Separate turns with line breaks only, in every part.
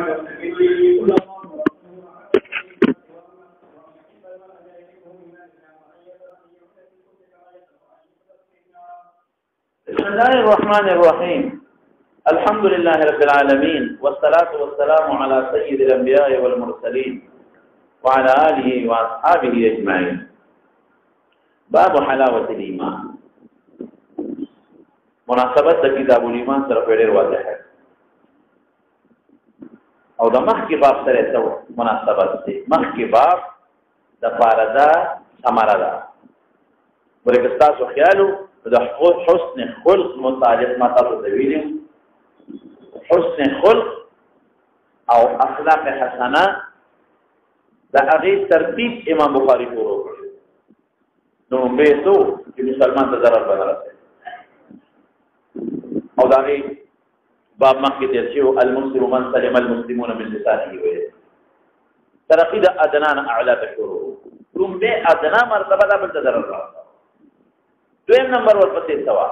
بسم الله الرحمن الرحيم الحمد لله رب العالمين والصلاة والسلام على سيد الأنبياء والمرسلين وعلى آله وأصحابه أجمعين. باب حلاوة الإيمان. مناسبت كتاب الإيمان سره ډېر واضح ده او د مخکې باب سره څه مناسبت دی. مخکې باب د فارده ثمره ده. ورکه تاسو خیالو د حسن خلق متعلق ما تاسو ته ویلي حسن خلق او اخلاق حسنه د هغې ترتیب امام بخاري پورو کړی. نو به څو چې مسلمان ته ضرر به نه رسوي او د هغې باب مخکې تېر شوی المسلم من سلم المسلمون من لسانه ویلی ترقي د ادنا نه اعلی ته شروع لومبې ادنا مرتبه ده بل ته ضرر رسوي. دویم نمبر ورپسې سوا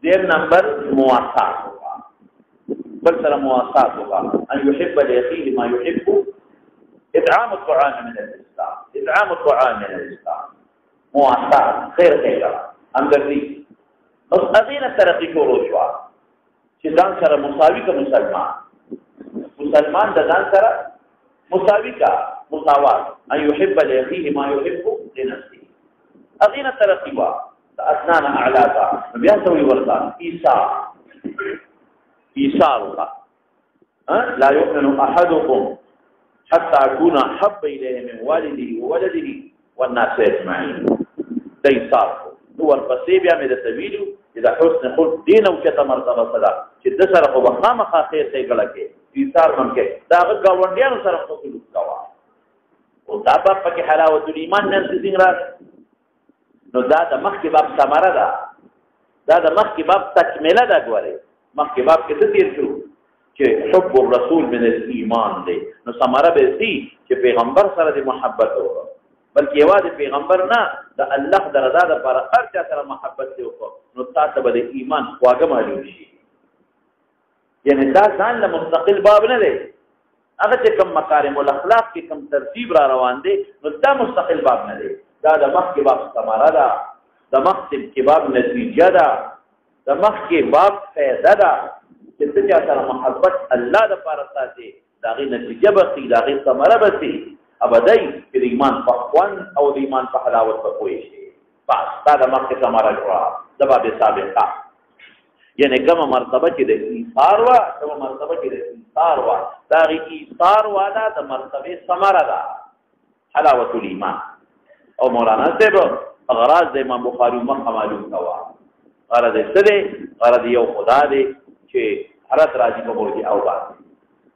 دویم نمبر مواسات وکړه بل سره مواسات وکړه ان يحب لاخيه ما يحب اطعام الطعام من الاسلام اطعام الطعام من الاسلام مواسات خیر خیره همدردي اوس اذینه ترقي شروع شوه چې ځان سره مساوي که مسلمان د ځان سره مساوي کا مساوات ان يحب لاخيه ما يحب لنفسه اذینه ترقي وا اسنان اعلاقا بیا سوی ورطا ایسار الله لا يؤمن احدكم حتى اكون حب اليه من والده وولده والناس اجمعين دا ایسار نو ورپسې بیا مې د طویلو چې د حسن خلق دین او چته مرتبه صدا چې د سره خو بخامخا خیر ته ګړه کې ایسار ممکن دا ګاونډیانو سره خو سلوک کوا او دا په کې حلاوت الایمان نن څنګه نو دا د مخکې باب ثمره ده دا د مخکې باب تکمله ده. ګورئ مخکې باب کې څه تېر شو چې حب الرسول من الایمان دی. نو ثمره به سي چې پیغمبر سره د محبت وکړو بلکې یوازې پیغمبر نه د الله د رضا لپاره هر چا سره محبت دی وکړو نو تاسو به د ایمان خواږه معلوم شي. یعنی دا ځان له مستقل باب نه دی. هغه چې کوم مکارم الاخلاق کې کوم ترتیب را روان دی نو دا مستقل باب نه دی. دا د مخکې باب ثمره ده د مخکې باب نتیجه ده د مخکې باب فایده ده چې ته چا سره محبت الله دپاره ساتې د هغې نتیجه به سي د هغې ثمره به سي ابدی چې د ایمان په خوند او د ایمان په حلاوت به پوه شي. بس دا د مخکې ثمره جوړه د باب سابقه یعنې کومه مرتبه چې د ایثار وه کومه مرتبه چې د ایثار وه د هغې ایثار والا د مرتبې ثمره ده حلاوت الایمان. او مولانا صاحب غراض د امام بخاري مخه معلوم کوا غرض یې څه دی؟ غرض یو خدا دی چې حالت راځي په مرجعه او باندې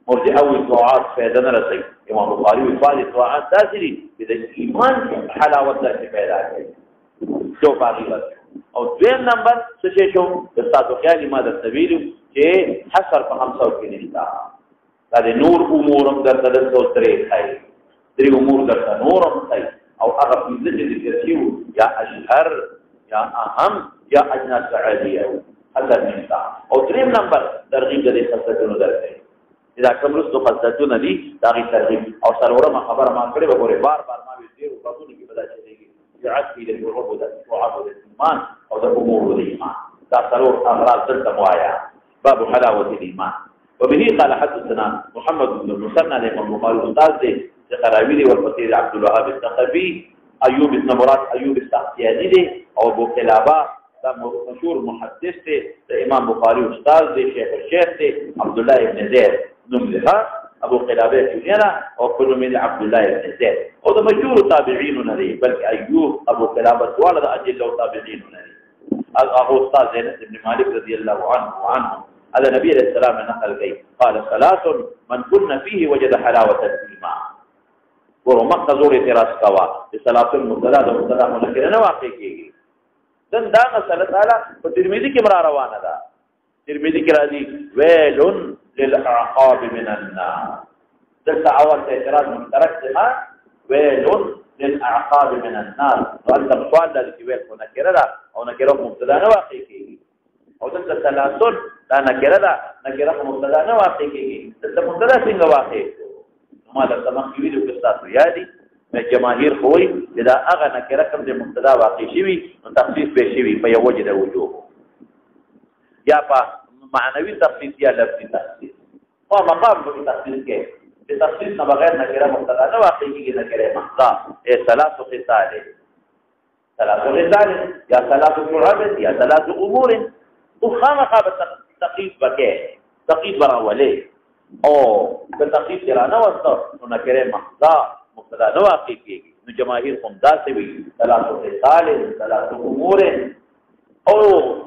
مرجعه وایي طاعات فایده نه رسوي. امام بخاري وایي بعضې طاعات داسې دي چې د ایمان حلاوت داسې پیدا کوي جو باغي او دویم نمبر څه شی شو د ستاسو خیال ما درته ویلو چې حصر په 500 کې نشته. دا د نور امور هم درته دلته درې ښایي درې امور درته نور هم ښایي او هغه پنځه چې ذکر شوي یا اشهر یا اهم یا اجناس عالیه حضر نشته. او دریم نمبر ترغیب د دې خصلتونو درکوي چې دا کوم وروستو خصلتونه دي د هغې ترغیب. او څلورمه خبره ما کړې وه ګورې بار بار ما ویل ډېرو بابونو کې به دا چلېږي جعت فی للشعوب د الایمان او د امور الایمان دا څلور اغراض دلته مو وایه. باب حلاوة الایمان. وبه قال حدثنا محمد بن المثنى الامام البخاري استاذ دی قراوی ورپسې عبد الوهاب الثقفي ایوب بن مراد ایوب السختیانی دی او ابو قلابه دا مشهور محدث دی د امام بخاري استاد دی شیخ الشیخ دی عبد الله ابن زید نوم دی ابو قلابه کلینا او کله من عبد الله ابن زید او د مشهور تابعین نه دی بلکې ایوب ابو قلابه ولد اجل او تابعین نه دی. هغه استاد زینب بن مالک رضی الله عنه على النبي عليه السلام نقل کوي قال ثلاث من كن فيه وجد حلاوه الايمان. ورو مخه زور اعتراض کوا چې صلات المصلا د مصلا منکر نه واقع کیږي. دن دا مسله تعالی په ترمذی کې مرا روانه ده. ترمذی کې راځي ويل للعقاب من النار. دلته اول اعتراض مشترک ده ويل للعقاب من النار. وانت سوال د ویل کو نکره ده او نکره مبتدا نه واقع کیږي. او دلته تلاسل دا نکره ده نکره په مبتدا نه واقع کېږي دلته مبتدا څنګه واقع ما درته مخکې ویلو که ستاسو یادي جماهیر خو وایي چې دا هغه نکره کوم د مبتدا واقع شوي نو تخصیص به شوي په یو وجه د وجوب یا په معنوي تخصیص یا لفظي تخصیص او مقام په تخصیص کې د تخصیص نه بغیر نکره مبتدا نه واقع کېږي نکره محضا ثلاث خصال یا ثلاث شعب یا ثلاث امور وخامخا بالتقييد بكيه تقييد براولي او بالتقييد ترانا وسط نكره محضا مبتدا نو واقع کیږي نو جماهیر هم داسې وي ثلاث خصال ثلاث امور او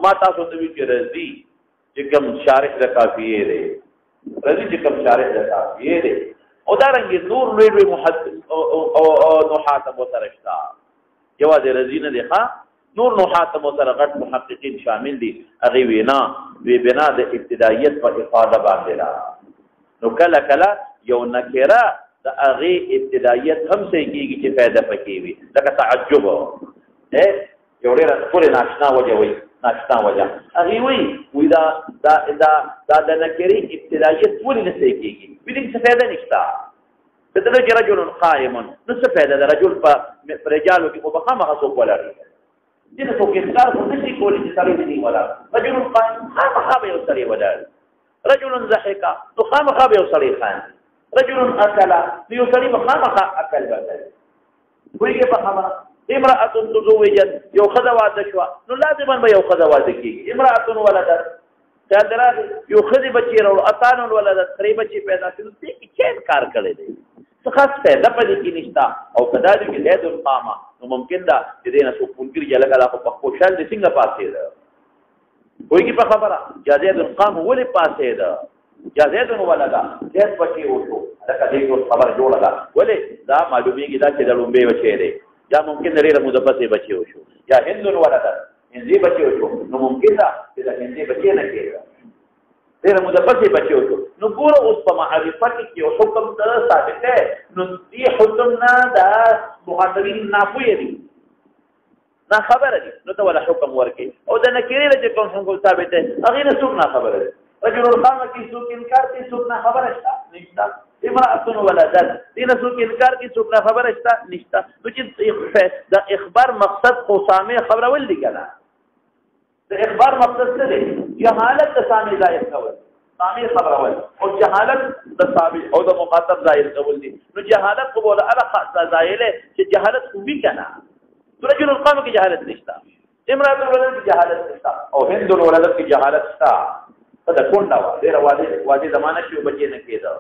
ما تاسو ته وی چې رضی چې کوم شارح د کافیه دی رضی چې کوم شارح د کافیه دی او دا رنګ نور لوی محدث او نحاتم وترشتا جواز رضی نه دی ښا نور نحاتم وترغت محققین شامل دي هغه وینا وی بنا د ابتدایت په افاده باندې را نو کله یو نکره د هغه ابتدایت هم څه کیږي چې فائدہ پکې وي لکه تعجب یو ډېر ټول ناشنا وجه وي ناشنا وجه هغه وي دا د نکرې ابتدایت ولې نه څه کیږي بلې څه فائدہ نشته بدل چې رجل قائم نو څه فائدہ د رجل په رجالو کې مبهمه غوښ ولري دې څه کې کار خو نشي کولی چې سړی دې ولا رجل قائم خامخا یو سړی ولري رجل ضحك نو خامخا یو سړی خان رجل اكل یو سړی خامخا اکل بدل ویګه په خبره امراه تزوجت یو خدای واده شو نو لازم به یو خدای واده کیږي امراه ولدت چادر یو خدای بچی ورو اتان ولدت خری بچی پیدا شو دې کې کار کړی دی څه خاص پیدا پدې کې نشتا او کداږي کې زید القامه نو ممکن دا چې دینه سو پونګری جلګه په خوشال دي څنګه پاتې ده ویګه په خبره زید القامه ولې پاتې ده زید ولدا زید بچی وشو دا دې یو خبر جوړه ده ولې دا معلومیږي دا چې د لومبه بچی دی یا ممکن لري مدبسه بچي وشو یا هند ولدا هندي بچي وشو نو ممکن دا چې هندي بچي نه کېږي لري مدبسه بچي وشو نو ګوره اوس په معرفت کې یو حکم ثابت ده نو دې حکم نه دا مخاطبین نافوی دي نه خبره دي نو ته ولا حکم ورکي او د نکری له کوم حکم ثابت ده هغه نه څوک نه خبره ده رجل القامه کې څوک انکار کوي څوک نه خبره شته نشته امرأة ولدت دین څوک انکار کوي څوک نه خبره شته نشته نو چې د اخبار مقصد خو سامع خبره ول دي کنه د اخبار مقصد څه دی جهالت د سامع ظاهر کول سامع خبره ول او جهالت د سامع او د مخاطب ظاهر کول دي نو جهالت خو بوله الا ظاهر چې جهالت خو وی کنه رجل القامه کې جهالت نشته امرأة ولدت کې جهالت نشته او هند ولدت کې جهالت شته دا کونډه وا ډېر واده زمانہ کې بچی نه کېده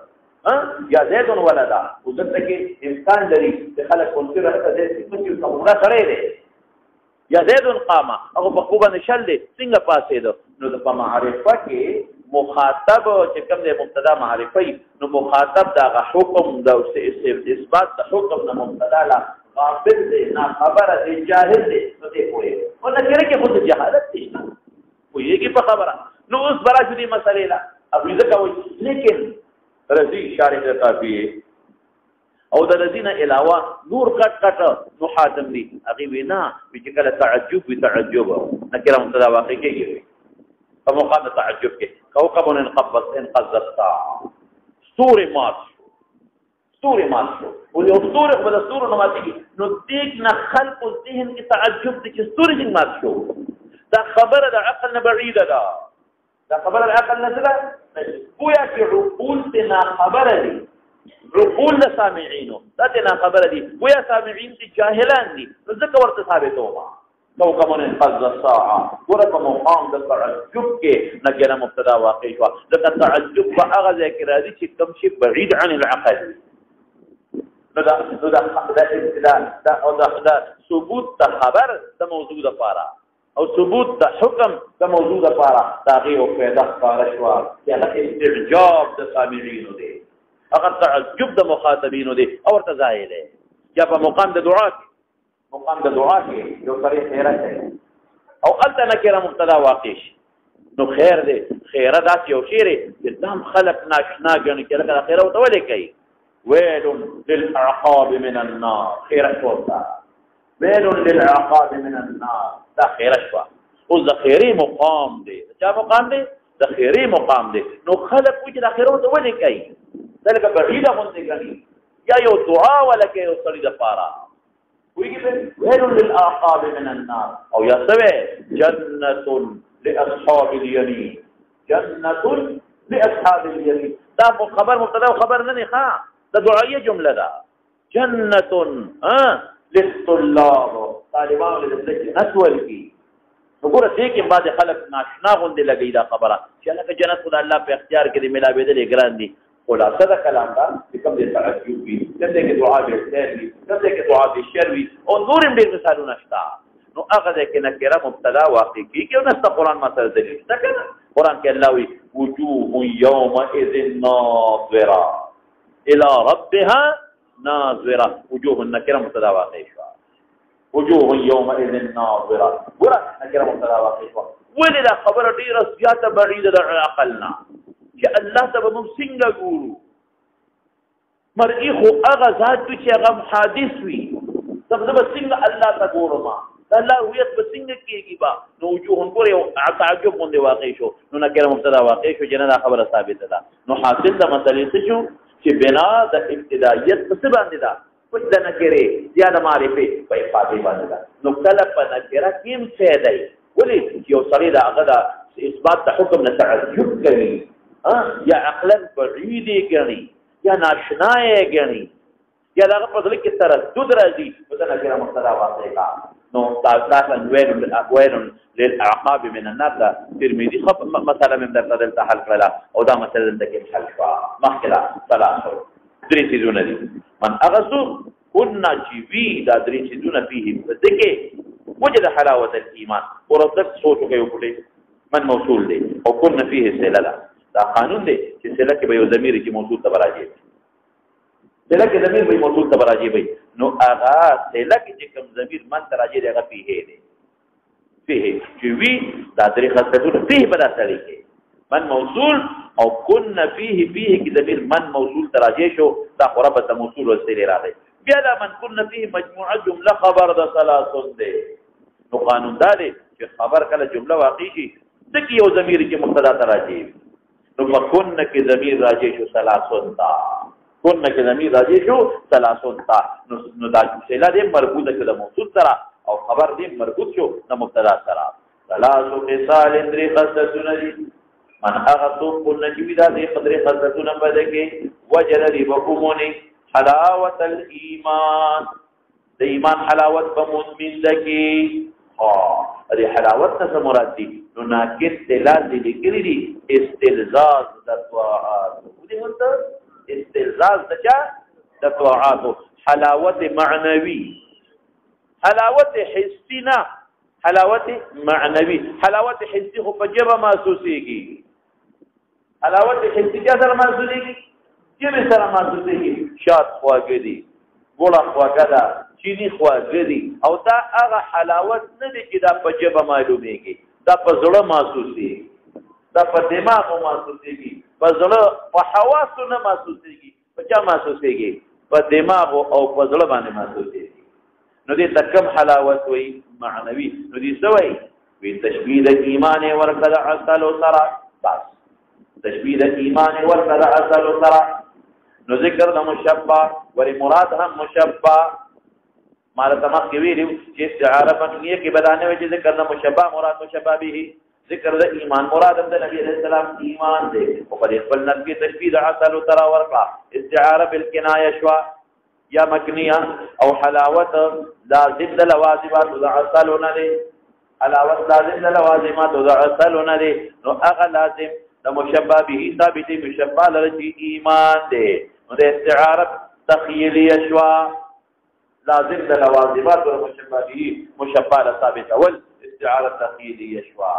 یا زید ولدا وګورئ کې امکان لري چې خلک کوم څه راځي چې څه څومره سره دی یا زید قامه او په خوبه نشل دي څنګه پاسې ده نو د معرفت کې مخاطب چې کوم د مبتدا معرفي نو مخاطب دا حکم د اثبات د حکم د مبتدا لا غافل دی نه خبره دی جاهل دی نو دې کوی او نه کړي کې خود جهالت نشته وایي په خبره نو اوس برا شدي مسئله لا ابو ذکر وایي لیکن رضی شارح کافیه او د رضی نه علاوه نور کټ نو حاتم دي هغه وینا چې کله تعجب نکره مبتدا واقع کېږي په مقام تعجب کې کوكب انقبض ستوري مات او یو ستوري په ستورو نه ماتي نو دې نه خلق ذهن کې تعجب دي چې ستوري څنګه مات شو دا خبره د عقل نه بعیده ده دا خبره العقل نزله بویا کې عقول تنا خبره دي عقول سامعينو دا تنا خبره دي بویا سامعين دي جاهلان دي ځکه ورته ثابتوما کوكب انقض الساعه ورته مقام د تعجب کې نکره مبتدا واقع شو لکه تعجب هغه ذکر راځي چې کوم شي بعيد عن العقل دا ثبوت خبر د موضوع لپاره او ثبوت د حکم د موضوع لپاره دا غي او پیدا کارشوا چې هغه استعجاب د سامعين دي هغه تعجب د مخاطبین دي او تزایل یا په مقام د دعا کې یو طریق خیرت او الته نکره مبتدا واقع شي نو خیر دی خیره داس یو شیره چې دام خلق ناشنا غني کې لکه خیره او تولې کوي ويل للعقاب من النار خيرت وطا ويل للعقاب من النار دا خيرت وا اوس د خیرې مقام دی چا مقام دی د خیرې مقام دی نو خلک وایي چې د خیرو ته ولې کوي دا لکه بعیده غوندې کوي یا یو دعا ولکه یو سړي دپاره پوهېږي ویل للعقاب من النار او یا څه جنة لاصحاب الیمین جنة لاصحاب الیمین دا خبر مبتدا او خبر نه دی ښه دا دعایه جمله ده جنة للطلاب طالبانو له جنت ورکي وګوره دې کې بعض خلک ناشنا غوندې لګي دا خبره چې لکه جنت خو د الله په اختیار کې دی ملاوېدلې ګران دي خلاصه د کلام دا چې کوم دې تعجب وي کوم دې کې دعا به خیر وي کوم دې کې دعا به شر وي او نور هم ډېر مثالونه شته نو هغه دې کې نکره مبتدا واقع کېږي او نسته قرآن ما سره دلیل شته که نه قرآن کې الله وي وجوه یومئذ ناظره الى ربها ناظره وجوه النکره مبتدا واقع شوه وجوه يومئذ ناظره ګوره نکره مبتدا واقع شوه ولې دا خبره ډېره زیاته بعیده ده عقل نه چې الله ته به موږ څنګه ګورو مرئي خو هغه ذات وي چې هغه حادث وي زه به څنګه الله ته ګورم د الله هویت به څنګه کېږي به نو وجوه ګوره یو تعجب غوندې واقع شو نو نکره مبتدا واقع شو چې نه دا خبره ثابته ده نو حاصل د مسلې څه شو چې بنا د ابتدایت په څه باندې ده کچھ د نکرې یا د معرفې په افادې باندې ده نو کله په نکره کې هم څه دی ولې چې یو سړی د هغه د اثبات د حکم نه تعجب کوي یا عقلا بعید یې ګڼي یا ناشنا یې ګڼي یا د هغه په زړه کې تردد راځي نو د نکره مبتدا واقع کا نو تاسو ویل للعقاب من النار دا ترمذي خب مثلا من درته دلته حل کړه او دا مثلا دلته کې حل شوه مخکې ثلاثه درې سيزونه دي من اغسو كنا جيبي دا درې سيزونه فيه دغه وجد حلاوه الايمان ورزق سوچو کې وکړي من موصول دي او كنا فيه سللا دا قانون دی چې سللا کې به یو ضمیر چې موصول ته راځي سللا کې ضمیر به موصول ته راځي وي نو اغا سللا کې چې کوم ضمیر من ته راځي هغه فيه دی فيه چې وی دا درې خاصه فيه په داسې کې من موصول او كنا فيه کې ضمیر من موصول تراجع شو دا قربت موصول وسیله راغی بیا دا من كنا فيه مجموعه جمله خبر د ثلاثون دی نو قانون دا دی چې خبر کله جمله واقع شي دغه یو ضمیر کې مبتدا تراجع نو كنا کې ضمیر راجع شو ثلاثون تا كنا کې ضمیر راجع شو ثلاثون تا نو دا وسیله دې مربوطه کړه موصول سره او خبر دې مربوط شو د مبتدا سره ثلاثو مثال درې قصصونه دي من اغتوب قلنا جویدہ دے قدر خصتون بدکے وجد دی بکمونی حلاوت الایمان دی ایمان حلاوت بمؤمن دکی دی حلاوت نسا مراد دی نو ناکس دلال دی لکری دی استلزاز دطواعات دی منتا استلزاز دچا دطواعات حلاوت معنوی حلاوت حسینا حلاوت معنوی حلاوت حسی خو په جبه محسوسېږي حلاوت حسی چا سره محسوسېږي جبې سره محسوسېږي شات خواږه دي ګوړه خواږه ده چینی خواږه دي او دا هغه حلاوت نه دی چې دا په جبه معلومېږي دا په زړه محسوسېږي دا په دماغ محسوسېږي په زړه په حواسو نه محسوسېږي په چا محسوسېږي په دماغ او په زړه باندې محسوسېږي نو دې تکم حلاوت وي معنوي نو دې سوي وي تشبيه د ایمان ورکړه عسل سرا بس تشبيه د ایمان ورکړه عسل سرا نو ذکر د مشبہ ور مراد هم مشبہ مال تمام کې ویلو چې استعاره په نیه کې بدانه وي چې ذکر د مشبہ مراد مشبہ به ذکر د ایمان مراد د نبی عليه السلام ایمان دی او په خپل نبی تشبيه د عسل سرا ورکړه استعاره بالکنایه شوا یا مکنیه او حلاوت لازم د لوازمات د عسلونه دي حلاوت لازم د لوازمات د عسلونه دي نو هغه لازم د مشبہ به ثابت مشبہ لري ایمان دي نو د استعاره تخیلیه شوا لازم د لوازمات د مشبہ به مشبہ ثابت اول استعاره تخیلیه شوا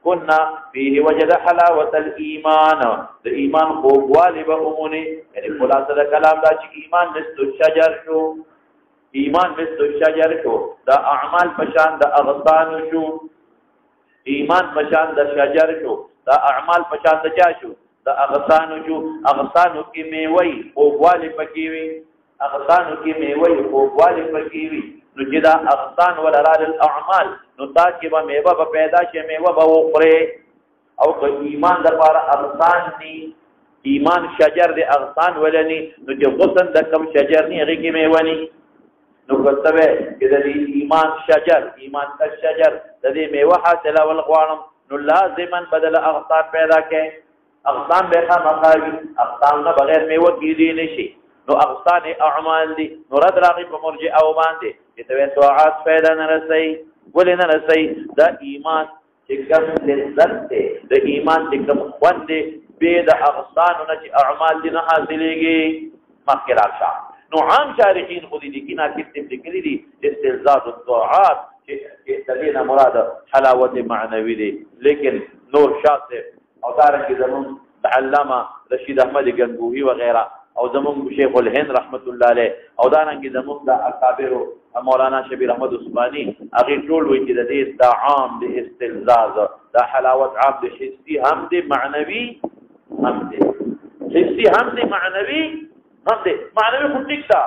كنا فيه وجد حلاوه الايمان د ایمان خوږوالی به عمومي یعنی خلاصه د کلام دا چې ایمان مثل الشجر شو ایمان مثل الشجر شو دا اعمال پشان د اغصان شو ایمان پشان د شجر شو دا اعمال پشان د چا شو د اغصان شو اغصانو کې میوي خوږوالی پکې وي اغصانو کې میوي خوږوالی پکې وي نو چې دا اغصان ولرال الاعمال نو تا کې به میوه به پیدا شي میوه به وخورې او که ایمان دپاره اغصان ني ایمان شجر دی اغصان ولني نو چې غصن د کم شجر ني هغې کې میوه ني نو کته به چې د ایمان شجر ایمان الشجر د دې میوه حاصلول غواړم نو لازما بدل اغصان پیدا کړي اغصان به خامخاوي اغصان نه بغیر میوه کېدی نشي نو اغصان اعمال دي نو رد راغی په مرجئه باندې چې ته طاعات پیدا نه رسي ولې نه رسي دا ایمان چې کوم لذت دی د ایمان چې کوم خوند دی بې د اغصانو نه چې اعمال دي نه حاصلېږي مخکې راشه نو عام شارحین خو دې لیکي ناکتب لیکلي دي استلزاز الطاعات چې د دې نه مراد حلاوت معنوي دی لیکن نور شاه او دارنګه زمون علامه رشید احمد گنگوهی وغیرہ او زمون شیخ الهند رحمت الله علیه او دارنګه زمون د اکابر مولانا شبیر احمد عثماني هغه ټول وایي چې د دې د عام د استلزاز د حلاوت عام د حسي هم د معنوي هم د حسي هم د معنوي هم د معنوي خو ټیک ده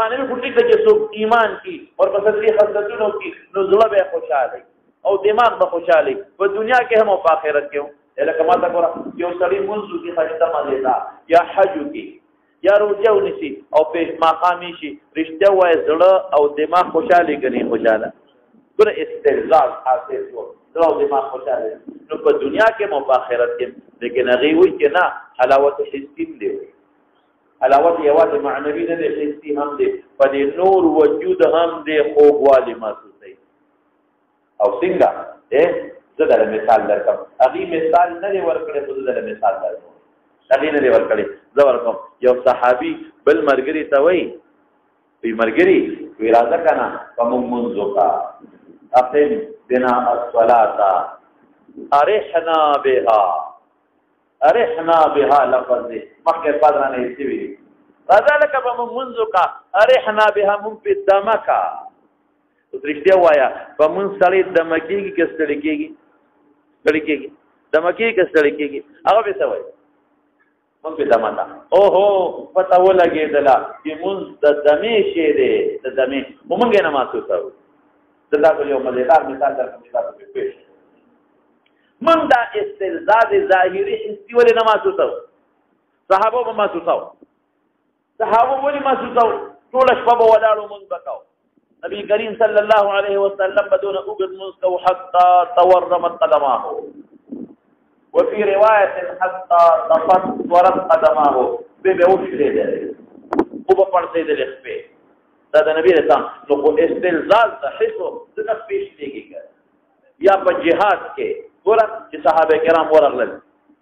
معنوي خو ټیک ده چې څوک ایمان کی او په صدقې خصلتونو کې نو زړه به خوشاله او دماغ به خوشاله په دنیا کې هم او په آخرت کې هم لکه ما ته ګوره یو سړی منځو کې خريده مزیدا یا حج کې یا روجه ونیسي او په ماقامي شي رښتیا وایي زړه او دماغ خوشاله کوي خوشاله ګوره استلزاز حاصل شو زړه او دماغ خوشاله نو په دنیا کې مو په آخرت کې لیکن هغه وایي چې نه حلاوت حسي دی حلاوت یوازې معنوي نه دی حسي هم دی په دې نور وجود هم دی خوږوالی محسوسوي او څنګه زه دله مثال درکړم هغې مثال نه دی ورکړی خو زه دله مثال درکړم هغې نه دی ورکړی زه ورکړم یو صحابي بل ملګري ته وایي وی ملګري وی راځه که نه په موږ مونځ وکړه اقم بنا الصلاة ارحنا بها لفظ دی مخکې الفاظ رانه ایستي وي راځه لکه په موږ مونځ وکړه ارحنا بها مونږ پې دمه که اوس رښتیا ووایه په مونځ سړی دمه کېږي که ستړی کېږي دمه کېږي که ستړی کېږي هغه به څه وایي مونږ پې دمه ده اوهو پته ولګېدله چې مونځ د دمې شی دی د دمې خو مونږ یې نه محسوسوو زه تاسو یو مزېدار مثال درکړم چې تاسو پې پوه شئ مونږ دا استلزاز ظاهري حسي ولې نه محسوسوو صحابو به محسوسوو صحابو ولې محسوسوو ټوله شپه به ولاړو مونځ به کوو نبی کریم صلی الله علیه وسلم بدون اوږد مونځ کوو حتی تورمت قدماه وفي رواية حتى تفطرت قدماه بوشريدل وبپړسېدل خپې دا د نبی رسول نو کو استلزاز د حسو څنګه پیش دیږي یا په جهاد کې ګوره چې صحابه کرام ورغلل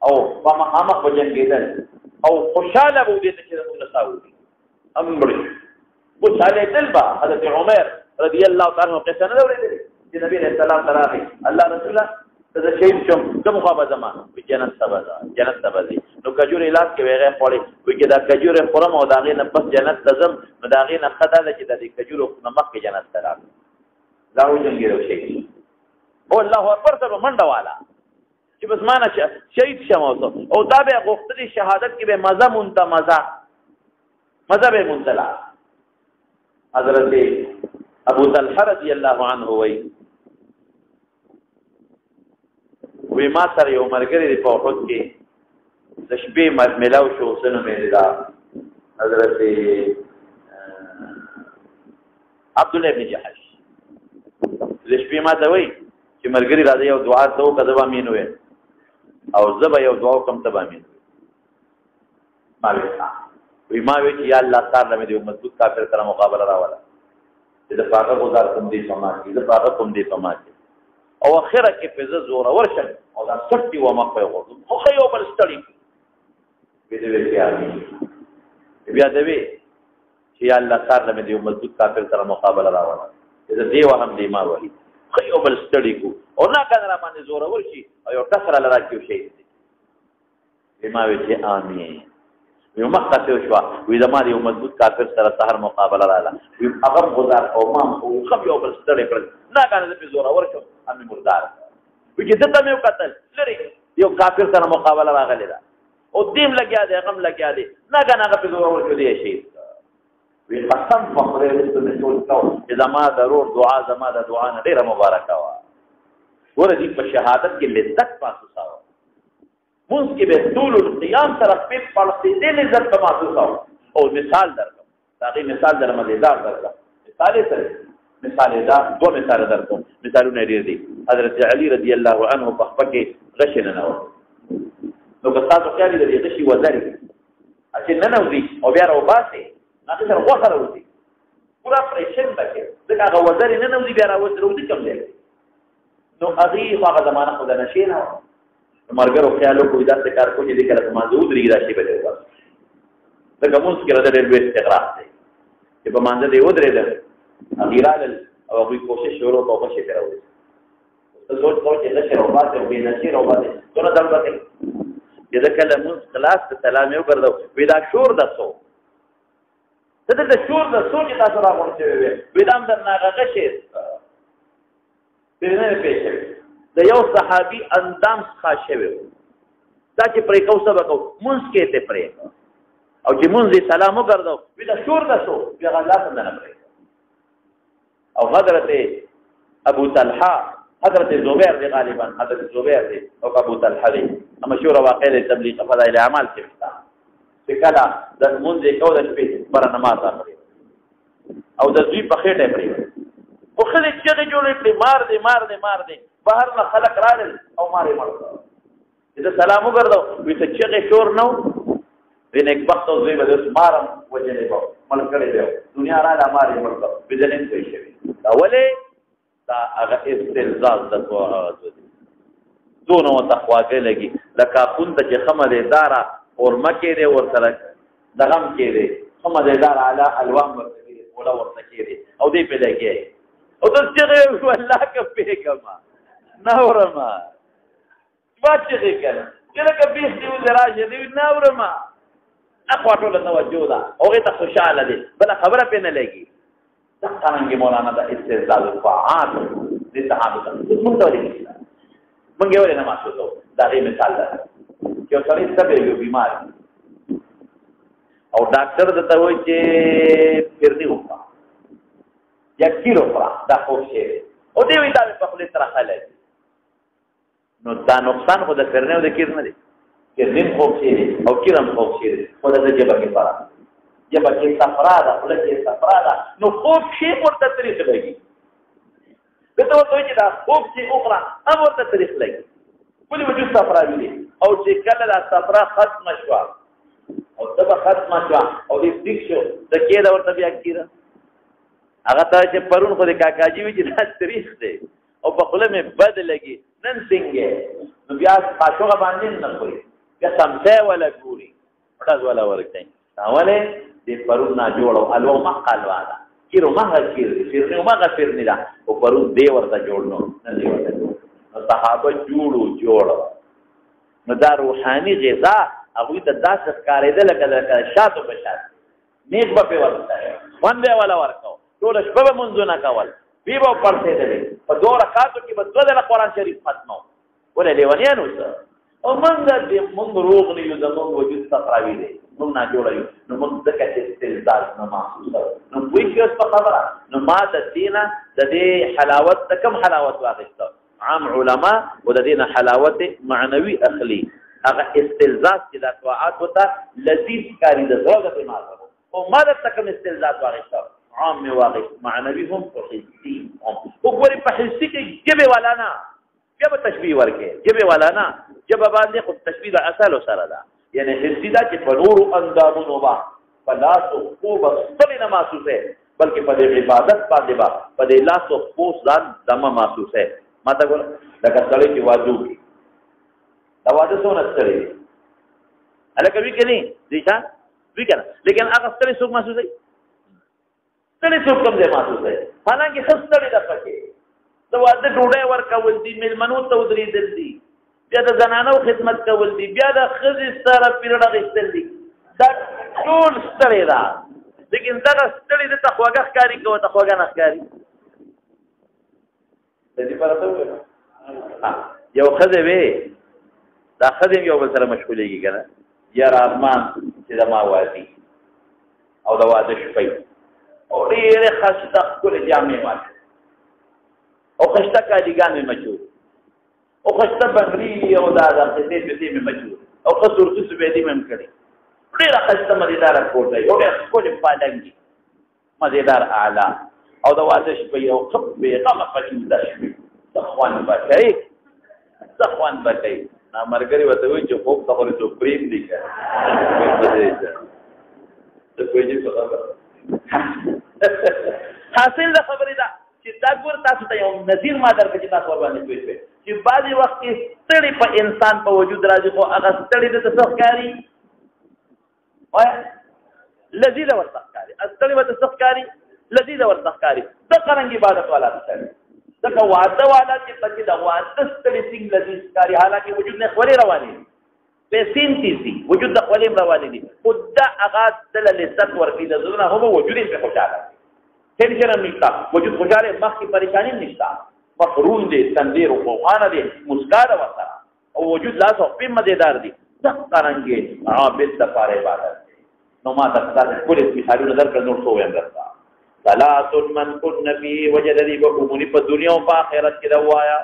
او په مخامخ وجنګېدل او خوشاله وو دې چې رسول الله صلی امر خوشاله دلبا حضرت عمر رضی الله تعالی عنہ قصه نه اورېدلې چې نبی رسول الله تعالی الله رسول ته شهید شم کوم خو به زما جنت تبذي نو کجور علاج کې ویغه پړې وي چې دا کجور خورم او دا غي نه بس جنت تزم نو دا غي نه خدای چې د کجور نمک کې جنت ترا دا وجنګیرو شي او الله اکبر ته منډه والا چې بس معنا شهید شم او دا به غوښتلې شهادت کې به مزه به منتلا حضرت ابو طلحه رضی الله عنه وی ما سره یو ملګری دی په احد کې د شپې ملاو شو سنو مې دا حضرت عبد الله بن جحش د شپې ما ته وی چې ملګری راځي یو دعا ته وکړه زه به امین ویم او زه به یو دعا وکړم ته به امین وی ما وی چې یا الله تعالی مې د یو مضبوط کافر سره مقابله راوله چې د پاکه ګزار کوم دی سما کې زه پاکه کوم دی سما کې او اخره کې په زور ورشم او دا سټي و ما په غوږ خو یو بل ستړي بیا دوی چې الله تعالی مې یو مضبوط کافر سره مقابله راوړه زه دی وهم دی ما وایي خو یو بل ستړي کو او نه کنه را باندې زور ورشي او یو ټسره لرا کیو شي ما وی چې امين یو مخه شو وی زما یو مضبوط کافر سره سحر مقابله رااله یو هغه غزار او ما خو یو بل ستړي پر نه کنه په زور ورشم امي مردار وی چې دته مې وکتل لري یو کافر سره مقابله راغلی دا او دیم لګیا دی غم لګیا دی نه کنه هغه په زور ورشو دی شي وی قسم په خدای وروسته مې ټول کو چې زما د ورور دعا زما د دعا نه ډېره مبارکه وه. ګوره دې په شهادت کې لذت محسوسه وه. مونځ کې به طول القیام سره پیټ پړسېدې لذت به محسوسه وه. او مثال درکړم د هغې مثال در مزېدار درکړم. مثال یې څه مثال یې دا دوه مثاله درکړم. مثالونه ډېر دي. حضرت علي رضی الله عنه په خپه کې غشې ننوت. نو که تاسو خیال یې د دې غشي وزرې چې ننوځي او بیا راوباسې هغې سره غوښه راوځي پوره پرېشن به کې ځکه هغه وزرې ننوځي بیا راوځي کوم ځای نو هغې خو هغه زمانه خو د نشې نه وه. ملګرو خیال وکړو داسې کار کوو چې دې کله په مانځه ودرېږي دا شی به دې وباسو. ځکه مونځ کې راته ډېر لوی استغراق دی چې په مانځه دې ودرېدل هغې رالل او هغوی کوشش شروع کړه او غشې پرې راوځي. ته سوچ کوه چې غشې راوباسې او بې نشې راوباسې څومره درد به کوي. چې زه کله مونځ خلاص ته سلام یې وګرځو وایي دا شور ده څو ته دلته شور ده څو چې تاسو راغونډ شوي وې وایي دا هم درنه هغه غشې پرې نه وې پېښ شوې د یو صحابي اندام څخه شوی و دا چې پرې کوو څه به کوو مونځ کې یې پرې او چې مونځ یې سلام وګرځو وایي دا شور ده څو بیا هغه لاس هم نه پرې او حضرت ابو طلحه حضرت زبیر دی غالبا حضرت زبیر دی او ابو طلحه دی مشهوره واقعه د تبلیغ فضایل اعمال کې شته چې کله د مونځ یې کوو د شپې پر نماز راغلی او د دوی په خېټه یې پرېږدي خو ښځې چغې جوړې کړې مار دی بهر نه خلک راغلل او مار یې مړ کړ چې زه سلام وګرځو وایي څه چغې شور نه و وایي نیکبخته زوی به اوس مارم وجلی به مړ کړی دی دنیا راغله مار یې مړ کړ وایي زه نه یم پوه شوي دا ولې دا هغه استلزاز د دعاء دونه ورته خواږه لګي لکه اخون ته چې ښه مزېداره اورمه کېدی ورسره دغه هم کېدی ښه مزېداره اعلی الوان ورته کېدی خوله ورته کېدی او دی پې لګی او ته چغې والله که پېږمه نه اورمه ما چغې که نه چې لکه بیخ دې اوس راشه دی نه اورمه اخوا ټوله توجه ده هغې ته خوشحاله دی بله خبره پې نه لګي دقرنګې مولانا د استعداد الفعال دې ته حامل مونږ ته ولې کېږي مونږ یې ولې نه محسوسوو د هغې مثال ده چې یو سړی تبې یو بیمار او ډاکټر درته وایي چې فرني وخوره یا کیر وخوره دا خوب شی دی او دې وایي دا مې په خولې سره خلی دی نو دا نقصان خو د فرني او د کیر نه دی فرني هم خوب شی دی او کیر هم خوب شی دی خو د ده ژبه کې فرق ژبه کې صفرا ده خوله کې صفرا ده نو خوب شي ورته تریخ لګي دته ورته وایي چې دا خوب شي وخوره هم ورته تریخ لګي ولې وجود صفرا وي او چې کله دا صفرا ختمه شوه او تبه ختمه شوه او دې ټیک شو د کېده ورته بیا کېده هغه ته چې پرون خو د کاکاجي وي چې دا تریخ دی او په خوله مې بد لګي نن څنګه نو بیا قاشوغه باندې نه خوري بیا سمسه ولا ګوري ډز ولا ورکړي ولې دې پرون نه جوړو الو مقه الواده کیرو مغه کیر فرنی مغه فرنی دا او پرون دې ورته جوړ نو نه دی ورته نو صحابه جوړو نو دا روحاني غذا هغوی ته داسې ښکارېده لکه د شاتو په شات نیک به پې ورته خوند به یې وله ورکو ټوله شپه به مونځونه کول بي به پړسېدلې په دوه رکعاتو کې به دوه ځله قرآن شریف ختمو ولې لیونیان اوسه او مونږ روغ نه یو زمونږ وجود صفراوي دی مونږ ناجوړه یو نو مونږ ځکه چې استلزاز نه محسوسوو نو پوه شوې اوس په خبره نو ما د دې نه د دې حلاوت د کوم حلاوت واخېسته عام علما و د دې نه حلاوت معنوي اخلي هغه استلزاز چې دا دعات ورته لذیذ ښکاري د زړه د دماغ او ما درته کوم استلزاز واخېسته عام مې واخېست معنوي هم او حسي هم وګورې په حسي کې ژبې والا نه بیا به تشبیه ورکړې ژبې والا نه ژبه باندې خو تشبیه د اصلو سره ده یعنی حسي دا چې په نورو اندامونو به په لاس او پښو به خپلې نه محسوسې بلکې په دې عبادت باندې به په دې لاس او پښو ځان دمه محسوسې ما ته ګوره لکه سړی چې واده وکړي دا واده څومره ستړی دی هلکه وي که نه دی ښه وي که نه لیکن هغه ستړی څوک محسوسوي ستړی څوک کوم ځای محسوسوي حالانکې ښه ستړی ده پکې د واده ډوډۍ ورکول دي مېلمنو ته ودرېدل دي بیا د زنانو خدمت کول دي بیا د ښځې سره پیرډ اخیستل دي دا ټول ستړی ده لیکن دغه ستړی ده ته خوږه ښکاري که ورته خوږه نه ښکاري یو ښځې وې دا ښځې یو بل سره مشغولېږي که نه یاره ارمان چې زما وادي او د واده شپی او ډېرې ښایسته ښکلې جامې واچوي او ښایسته کالیګان مې مچول او ښایسته بنګړي او دا قصې پسې مې مچول او ښه سورتي سوبیدي مې هم کړې ډېره ښایسته مزېداره کوټه او ډېر ښکلې پالنګ دي مزېدار اعلی او د واده شپه یو ښه بېغمه پچوله شوې څه خوند به کوي څه خوند به کوي نامرګري ورته وایي چې خوب ته خو دې څوک پرېږدي که ته پوهېږې په خبره حاصل د خبرې ده چې دا ګور تاسو ته یو نظیر ما درکړه چې تاسو ورباندې پوه شوئ چې بعضې وخت کې ستړي په انسان په وجود راځي خو هغه ستړي دته څه ښکاري وایه لذیذه ورته ښکاري ستړي ورته څه ښکاري لذیذه ورته ښکاري دغه رنګ عبادت والا ښکاري ځکه واده والا چې پکې د واده ستړي سینګ لذیذ ښکاري حالانکې وجود نه خولې روانې دي پیسې تیزي وجود د خولې روانې دي خو دا هغه دله لذت ورکوي د زړه نه هم وجود یې پرې خوشحاله ټینشن هم نشته وجود خوشحاله مخکې پریشاني هم نشته مفرون دی تندې روښانه دی مسکا ده ورسره او وجود لاس او پې مزېدار دي دغه رنګې عابد دپاره عبادت دی نو ما ته تاسې ښکلې مثالونه درکړه نور څه ویم درته ثلاث من كن فيه وجد دې به عمومي په دنیا او په آخرت کې دا ووایه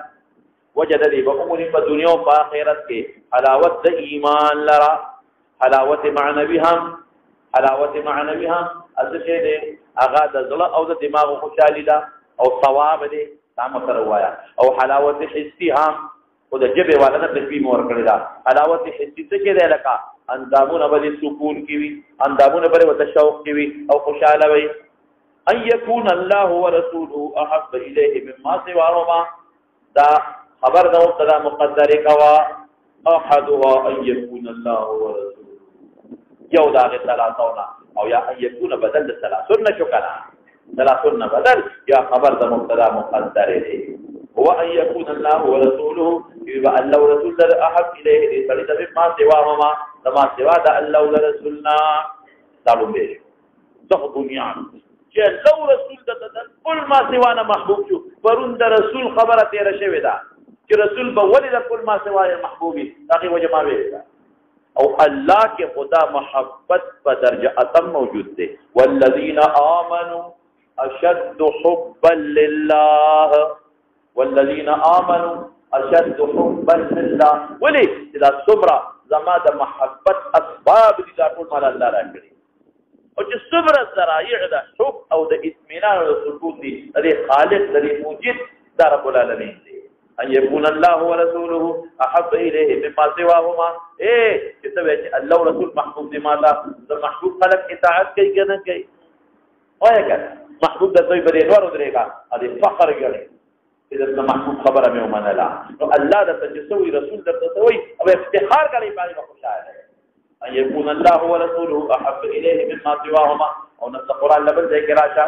وجد دې به عمومي په دنیا او په آخرت کې حلاوت د ایمان لره حلاوت معنوي هم حلاوت معنوي هم اصل شی دی هغه د زړه او د دماغ خوشحالي ده او ثواب دی دا مو سره ووایه او حلاوت حسي هم خو د ژبې والا نه تشبیه مې ورکړې ده حلاوت حسي څه کې دی لکه اندامونه به دې سکون کې وي اندامونه به ورته شوق کې وي او خوشحاله وي ان يكون الله ورسوله احب اليه مما سواهما دا خبر دا مبتدا مقدر کوا احدها ان يكون الله ورسوله یو دا ثلاثونه او یا ان يكون بدل ثلاثون شو کنا ثلاثون بدل یا خبر دا مبتدا مقدر دی هو ان يكون الله ورسوله يبقى الله ورسوله احب اليه فلذا مما سواهما ما سوا دا الله ورسولنا تعالوا به څه دنیا چې لو رسول د کل ما سوانه محبوب شو پرون د رسول خبره تیره شوې ده چې رسول به ولې د کل ما سوانه محبوبي هغې وجه ما ویلې او الله کې خدا محبت په درجه اتم موجود دی والذین آمنوا اشد حبا لله والذین آمنوا اشد حبا لله ولې دا څومره زما د محبت اسباب دي دا ټول مال الله راکړي او چې صبر ذرایع ده حب او د اطمینان او سکون دي د خالق د موجد دا رب العالمین دی ان يكون الله ورسوله احب اليه مما سواهما چې ته وایې چې الله رسول محبوب دي ما د محبوب خلق اطاعت کوي که نه کوي وایه که محبوب د دوی به نور ودرېږه د فخر ګڼي چې د محبوب خبره مې ومنله نو الله درته چې څه وایي رسول درته څه وایي او افتخار کوي باندې به خوشحاله ان يكون الله ورسوله احب اليه مما سواهما او نص قران لبل ذکر راشه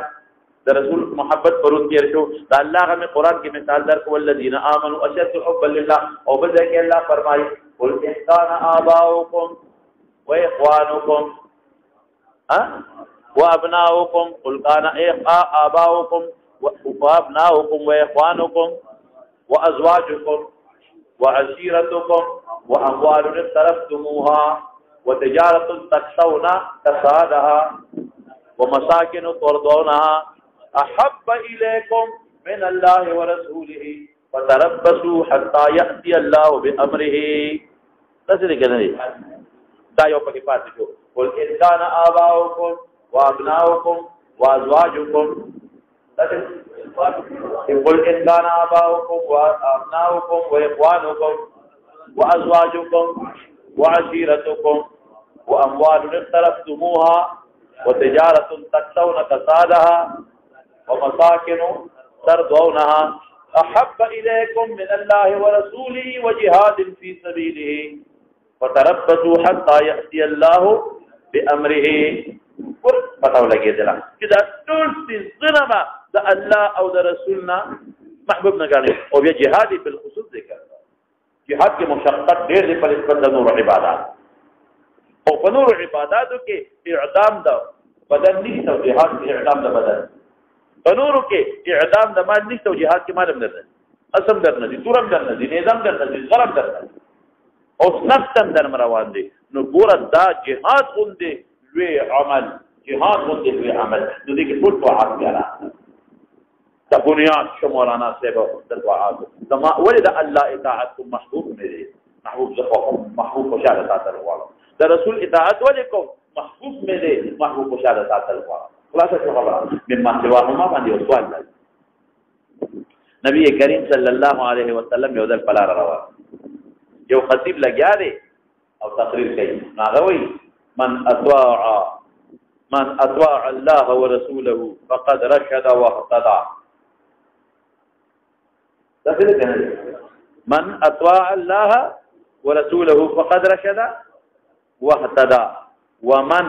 د رسول محبت پروت کېر شو دا الله غو قران کې مثال درک والذین آمنوا اشد حبا لله او بل ذکر الله فرمایي قل احسان آباؤكم واخوانكم وابناؤكم قل كان آباؤكم وابناؤكم واخوانكم وازواجكم وعشيرتكم واموال اقترفتموها وتجارة تخشون كسادها ومساكن ترضونها أحب إليكم من الله ورسوله فتربصوا حتى يأتي الله بأمره تسلی کنه دا یو پکې پاتې شو قل إن كان آباؤكم وأبناؤكم وأزواجكم قل إن كان آباؤكم وأبناؤكم وإخوانكم وأزواجكم وعشيرتكم وأموال اقترفتموها وتجارة تخشون كسادها ومساكن ترضونها أحب إليكم من الله ورسوله وجهاد في سبيله فتربصوا حتى يأتي الله بأمره پتاو لګی دلا چې دا ټول څه د الله او د رسولنا محبوب نه غاڼي او بیا جهاد په خصوص ذکر جهاد کې مشقت ډېر دی په نسبت د نور عبادت او په نور عبادتو کې اعدام د بدن نشته او جهاد کې اعدام د بدن په نورو کې اعدام د مال نشته او جهاد کې مال هم نه اسم درنه دي تورم درنه دي نظام درنه دي غرب درنه او نفس هم درم روان دي نو ګوره دا جهاد غوندې لوی عمل جهاد غوندې لوی عمل نو دې کې ټول طاعات بیا راغله د بنیاد شو مولانا صاحب د طاعات زما ولې د الله اطاعت کوم محبوب مې دی محبوب زخوا محبوب خوشاله ساتل غواړم د رسول اطاعت ولې کوم محبوب مې دی محبوب خوشاله ساتل غواړم خلاصه خبره مما سواهما باندې سوال دی نبی کریم صلی الله علیه وسلم یو ځل پلار روان یو خطیب لګیا دی او تقریر کوي هغه وایي من اطاع الله ورسوله فقد رشد واهتدى من اطاع الله ورسوله فقد رشد واهتدى ومن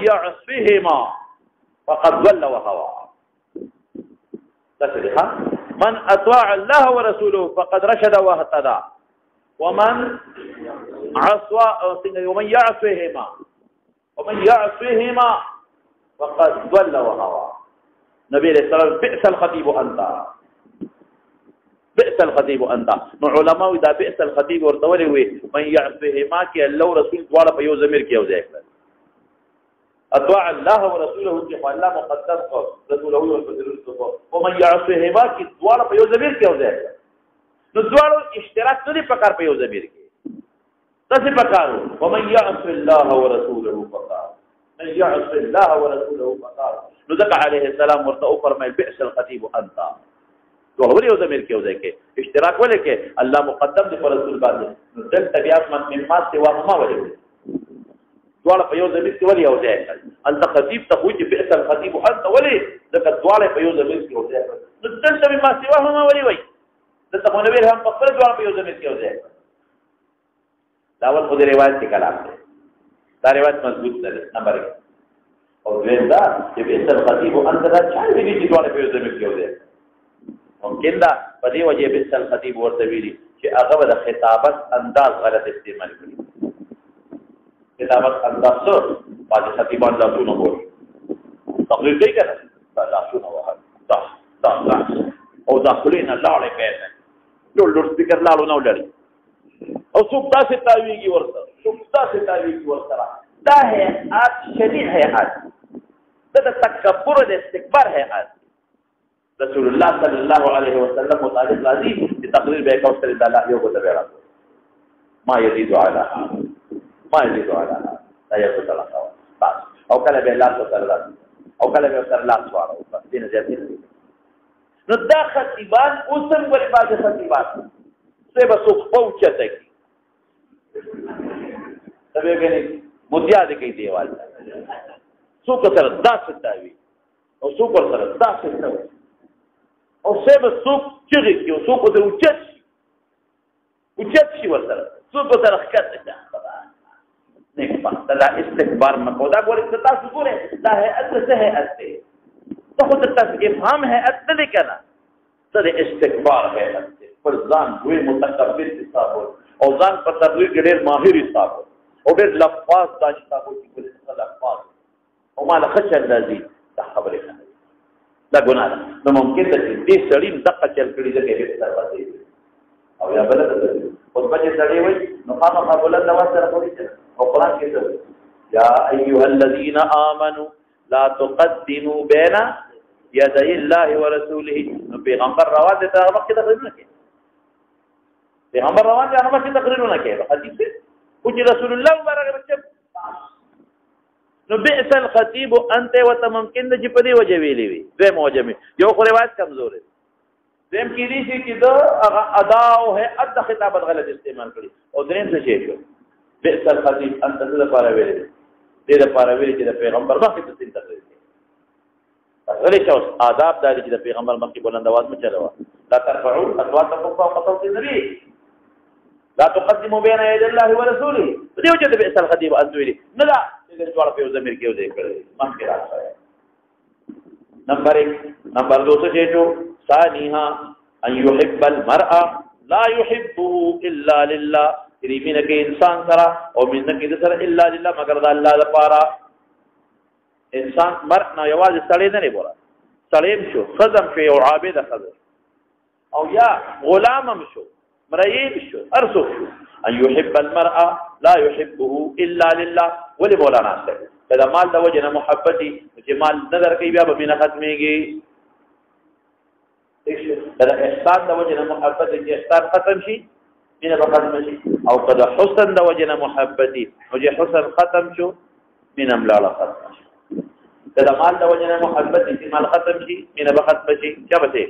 يعصهما فقد ضل وهوى من اطاع الله ورسوله فقد رشد واهتدى ومن يعصهما فقد ضل وهوى نبي عليه الصلاه والسلام بئس الخطيب انت بئس الخطيب انت نو علماء دا بئس الخطيب ورته وی من يعصهما کې الله رسول دواړه په یو ضمیر کې یو ځای کړل اطاع الله ورسوله چې الله مقدم کو رسوله او رسوله ومن يعصهما کې دواړه په یو ضمیر کې یو ځای کړل نو دواړو اشتراک نه پکار په یو ضمیر کې تاسو پکارو ومن يعص الله ورسوله فقط من يعص الله ورسوله فقط نو ذکر عليه السلام ورته فرمایل بئس الخطيب انت دوه یو ضمیر کې یو ځای کې اشتراک ولې کې الله مقدم دی پر رسول باندې نو دل طبيعت من مما سوا ما ولې دواړه په یو ضمیر کې ولې یو ځای انت خطيب ته وایي بئس الخطيب انت ولې ذکر دواړه په یو ضمیر کې یو ځای نو دل مما سوا ما ولې وایي دته خو نبی هم په خپل دواړه په یو ضمیر کې یو ځای داول خو د روایت کې کلام دی دا روایت مضبوط ده نمبر 1 او دویم دا چې بئس الخطيب انت دا چا ویلي چې دواړه په یو ضمیر کې یو ځای ممکن دا په دې وجه بئس الخطيب ورته ویلي چې هغه د خطابت انداز غلط استعمال کړي خطابت انداز څه باندې خطیبان لاسونه وو تقریر کوي کنه لاسونه وو دا او دا کلینه لاړې کوي ټول سپیکر لاړو نو لري او څوک تاسو تاویږي ورته دا هيئات شدید هيئات دا تکبر د استکبار هيئات رسول الله صلی الله علیه وسلم مطالب راضی چې تقریر به کوم سره د الله یو کو تبعه ما يزيد على لا يزيد على بس او کله به الله تعالی او کله به سر الله سواره او دین زیاتې نو دا خطیبان اوسم ولې بعض خطیبان څه به څوک پوهچته کی تبه غني مودیا دې کوي دیوال څوک سره داسې تاوي او څوک سره داسې تاوي او څه به څوک چیرې کی او څوک دې اوچت شي ورسره څوک سره ښکته ده نه پاتې دا استکبار مکو دا ګورې تاسو ګورې دا هيئت څه هيئت ده ته خو تاسو افهام هيئت نه کنا څه استکبار هيئت پر ځان دوی متکبر حساب او ځان په تقریر کې ډېر ماهر حساب او ډېر لفاظ دا حساب کوي چې لفاظ او مال خشن راځي دا خبره نه دا ګناه ده نو ممکن ده چې دې سړی دغه چل کړي چې به تر پاتې او یا بل څه اوس باندې سړی وي نو خامخا بلند اواز سره کوي او قرآن کې څه یا ایها الذين امنوا لا تقدموا بين يدي الله ورسوله نو پیغمبر روان دي ته وخت تقریر نه کوي پیغمبر روان دي هغه وخت تقریر نه کوي حدیث او چې رسول الله مبارک بچ نو بئس الخطيب انت وتممكن د په دې وجه ویلې وي دوی موجمه یو خو روایت کمزور دی دیم کې دي چې دا ادا او ہے اد خطابت غلط استعمال کړي او دریم څه شي شو بئس الخطيب انت د لپاره ویلې دې لپاره ویلې چې د پیغمبر مخکې څه تقریر کوي غلي شو آداب د چې د پیغمبر مخکې بلند आवाज مه چلوا لا ترفعوا اصواتكم فوق صوت النبي لا تقدموا بين يدي الله ورسوله دې وجه د بئس الخطيب انت ویلې نه دا چې ډول په زمير کې وځي کړی مخکې راځي نمبر 1 نمبر 2 څه شو ثانيها ان يحب المرء لا يحبه الا لله ريمين کې انسان سره او من کې سره الا لله مگر د الله لپاره انسان مرء نه یوازې سړی نه بولا سړی شو خدم شو او عابد خدم او یا غلامم شو مريب شو ارسو شو ان يحب المرء لا يحبه الا لله ولي مولانا دا مال د وجه نه محبت چې مال نه درکې بیا به مینه ختمېږي دا احسان د وجه نه محبت چې احسان ختم شي مینه به ختم شي او کله حسن د وجه نه محبت او چې حسن ختم شو مینه ملاله ختم شي دا مال د وجه نه محبت چې مال ختم شي مینه به ختم شي چا به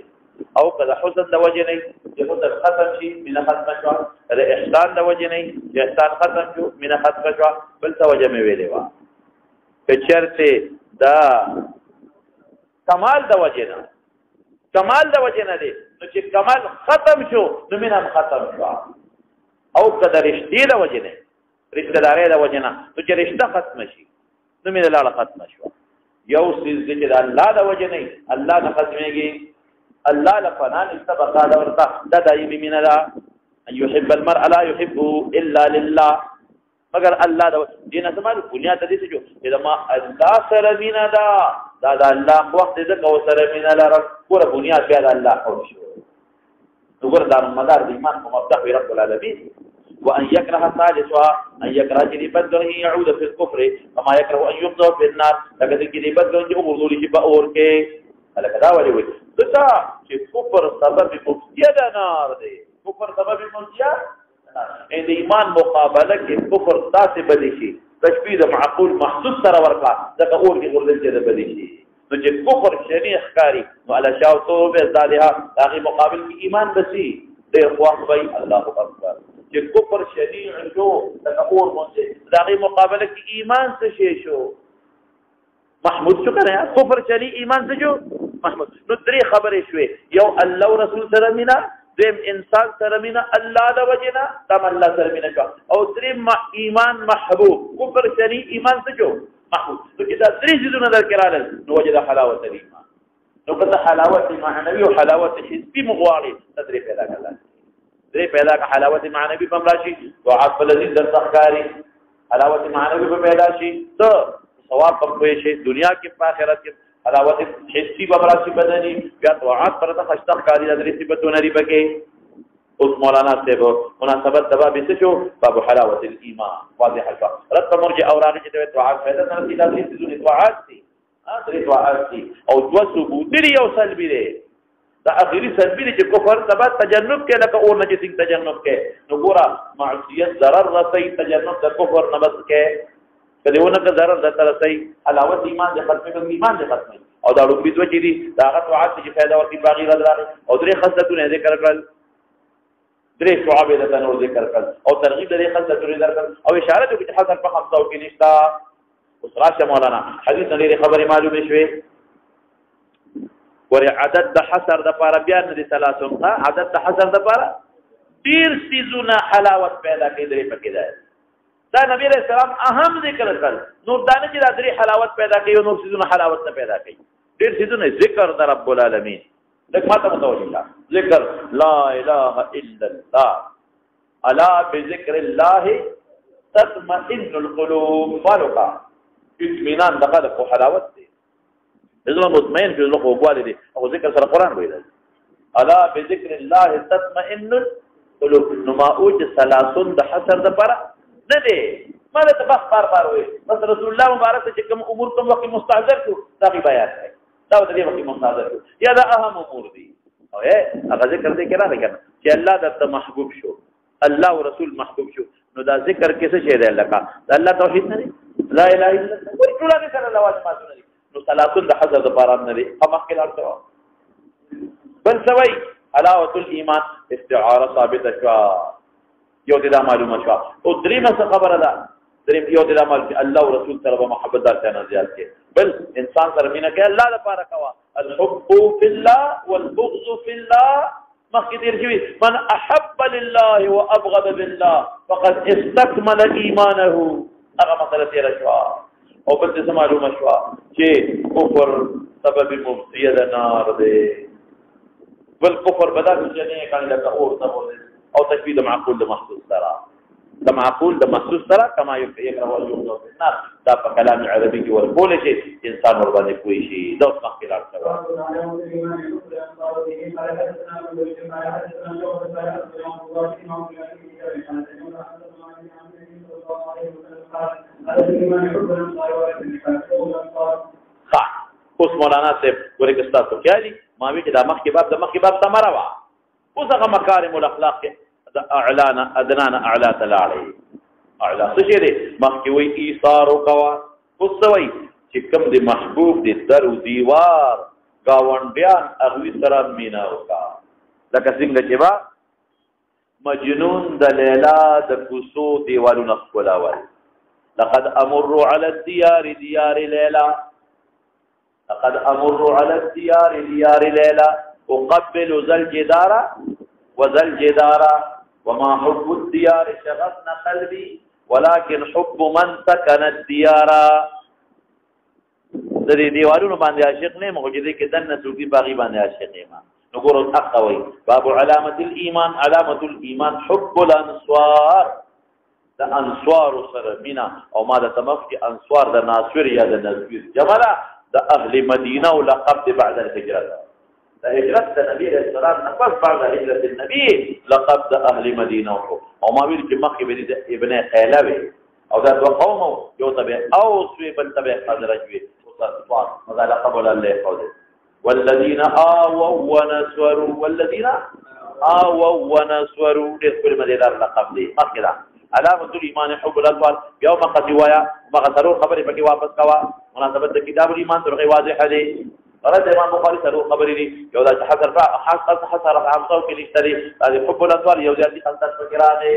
او کله حسن د وجه نه چې حسن ختم شي مینه ختم شو دا احسان د وجه نه چې احسان ختم شو مینه ختم شو بل څه وجه مې ویلې وا که چرته دا کمال د وجه نه دی نو چې کمال ختم شو نو مینه ختم شو او کله رشتې د وجه نه رشتہ داري د وجه نه نو چې رشتہ ختم شي نو مینه لاله ختم شو یو سیز چې د الله د وجه نه الله نه ختمېږي الله لفنان استبقى ورته دا دایمي مینه ده ان يحب المرء لا يحبه الا لله مگر الله دا دینه سمال بنیاد دې څه جو دا ما الله سره مینه ده دا الله وخت دې کو سره مینه لره پورا بنیاد بیا الله او شو وګور دا مدار د ایمان په مبدا رب العالمین وان يكره ثالثا ان يكره جنبته يعود في الكفر كما يكره ان يقذف في النار لقد جنبته يغضوا لي باور کې هلکه دا ولي وي دا چې کفر سبب مفتیه ده نار دی کفر سبب مفتیه ان ایمان مقابله کې کفر تاسو بدی شي تشبیه د معقول محسوس سره ورکا دا اور کې ورل چې د بدی شي نو چې کفر شنیع ښکاری نو علا شاو توبه زادها هغه مقابل کې ایمان بسی ډېر خواخ وي الله اکبر چې کفر شنیع شو دا اور مونږ هغه مقابله کې ایمان څه شي شو محمود شو کنه کفر چلی ایمان څه جو محمود نو درې خبرې شوې یو الله او رسول سره مینا دیم انسان سره مینا الله د وجنا تم الله سره مینا او درې ایمان محبوب کفر چلی ایمان څه جو محمود نو اذا درې ځونه درکراله نو وجد حلاوت ایمان نو کله حلاوت معنوي او حلاوت حسي مغواړي تدري پیدا کړل درې پیدا ک حلاوت معنوي په راشي دعاء فلذي در تخکاری حلاوت معنوي په پیدا شي ته ثواب په کوی شي دنیا کې په آخرت کې حلاوت حسي ببراسي بدني بیا طاعات پر ته خشتخ کاری د درې صفاتونه لري بکې اوس مولانا صاحب مناسبت دبا به څه شو باب حلاوت الايمان واضح شو رد مرجع اوراق چې د طاعات پیدا نه دي د درې طاعات دي درې طاعات دي او دو ثبوت لري او سلبي لري دا اخیری سلبي چې کفر تبع تجنب کې لکه اور نه چې تجنب کې نو ګورا معصیت ضرر رسي تجنب د کفر نه بس کې کله ونه که ضرر د ترسي حلاوت ایمان د ختمه ایمان د ختمه او دا لوبي دوه چې دي دا غوعات چې پیدا ورته باغی راځي او درې خصلتونه ذکر کړل درې شعبې د تنور ذکر کړل او ترغیب درې خصلتونه ذکر کړل او اشاره کوي چې حسن په 500 کې نشتا اوس راشه مولانا حدیث لري خبره معلومه شوه ور عدد د حصر د پاره بیان دي 300 عدد د حصر د پاره ډیر سيزونه حلاوت پیدا کړي پکې ده دا نبی علیہ السلام اهم ذکر کړ نور دانه چې د درې حلاوت پیدا کوي نور سيزونه حلاوت نه پیدا کوي ډېر سيزونه ذکر د رب العالمین لکه ماته متوجه ذکر لا اله الا الله الا بذكر الله تطمئن القلوب فالقا اطمینان دغه د حلاوت دی زما مطمئن چې له خوګوالي دي او ذکر سره قران وایي الا بذكر الله تطمئن القلوب نو ما اوج 30 د حسر د پره نه دی مله ته بار وي بس رسول الله مبارک چې کوم امور کوم وخت مستحضر شو دا بیان کوي دا د دې وخت مستحضر شو یا دا اهم امور دي او هغه ذکر دې کړه کنه چې الله د محبوب شو الله او رسول محبوب شو نو دا ذکر کیسه شه دی الله کا دا الله توحید نه لا اله الا الله ورې ټول دې سره لوازمات نه دي نو صلاتون د حضرت باران نه دي فمخکل ارته بل سوي حلاوت الايمان استعاره ثابته شو یو دې معلومه شو او دریمه خبره ده دریم یو دې معلومه الله او رسول سره محبت دار نه زیات کې بل انسان سره مینه کوي الله لپاره کوا الحب في الله والبغض في الله مخدر شوی من احب لله وابغض بالله فقد استكمل ايمانه هغه مسله تیر شو او بل څه معلومه شو چې کفر سبب مبتدی نار دی بل کفر بدل جنې کله لکه اور سبب او تشبيه معقول لمحسوس ترى معقول لمحسوس ترى كما يكره الجمهور في الناس دا په کلام عربي کې ورکول شي انسان ور باندې کوئی شي دا څه خلل شوی اوس مولانا صاحب ګورې که ستاسو خیال دي ما وی چې دا مخکې باب ثمره وه اوس هغه مکارم الاخلاق کې د اعلانا ادنانا اعلا ته لاړې اعلا څه شی دی مخکې وایي ایثار وکوه اوس څه وایي چې کوم د محبوب د در و دیوار ګاونډیان هغوی سره مینه وکړه لکه څنګه چې به مجنون د لیلا د کوڅو دیوالونه ښکلول لقد امر على الديار ديار ليلى لقد امر على الديار ديار ليلى اقبل ذا الجدار وذا الجدار وما حب الديار شغفنا قلبي ولكن حب من سكن الديار د دې دیوالونو باندې عاشق نه موجوده کې دنه سوقي باغی باندې عاشق ما نګورو اقوي باب علامه الايمان علامه الايمان حب الانصار د انصار سره مینا او ما د تمف کې انصار د ناصر یا د نصير جماله د اهل مدینه او لقب بعد الهجره د هجرت د نبی رسول الله نفس بعد هجرت النبي لقب د اهل مدینه او ما ویل چې مخکې به د ابن خیلوي او دا دوه قوم یو تبع او سوی بل تبع حضرت وي او صفات ماذا لقب الله قوله والذين آووا ونصروا والذين آووا ونصروا دغه مدیدار لقب دی مخکې علامه الايمان حب الاطفال يوم قتوايا ما غسروا خبري بقي واپس کوا مناسبت کتاب الايمان ترغي واضح دي رد امام بخاري سره خبري دي یو دا حسر حسر عمصو کې لشتري هذه حب الاطفال یو ذاتي خلطت فکرا دي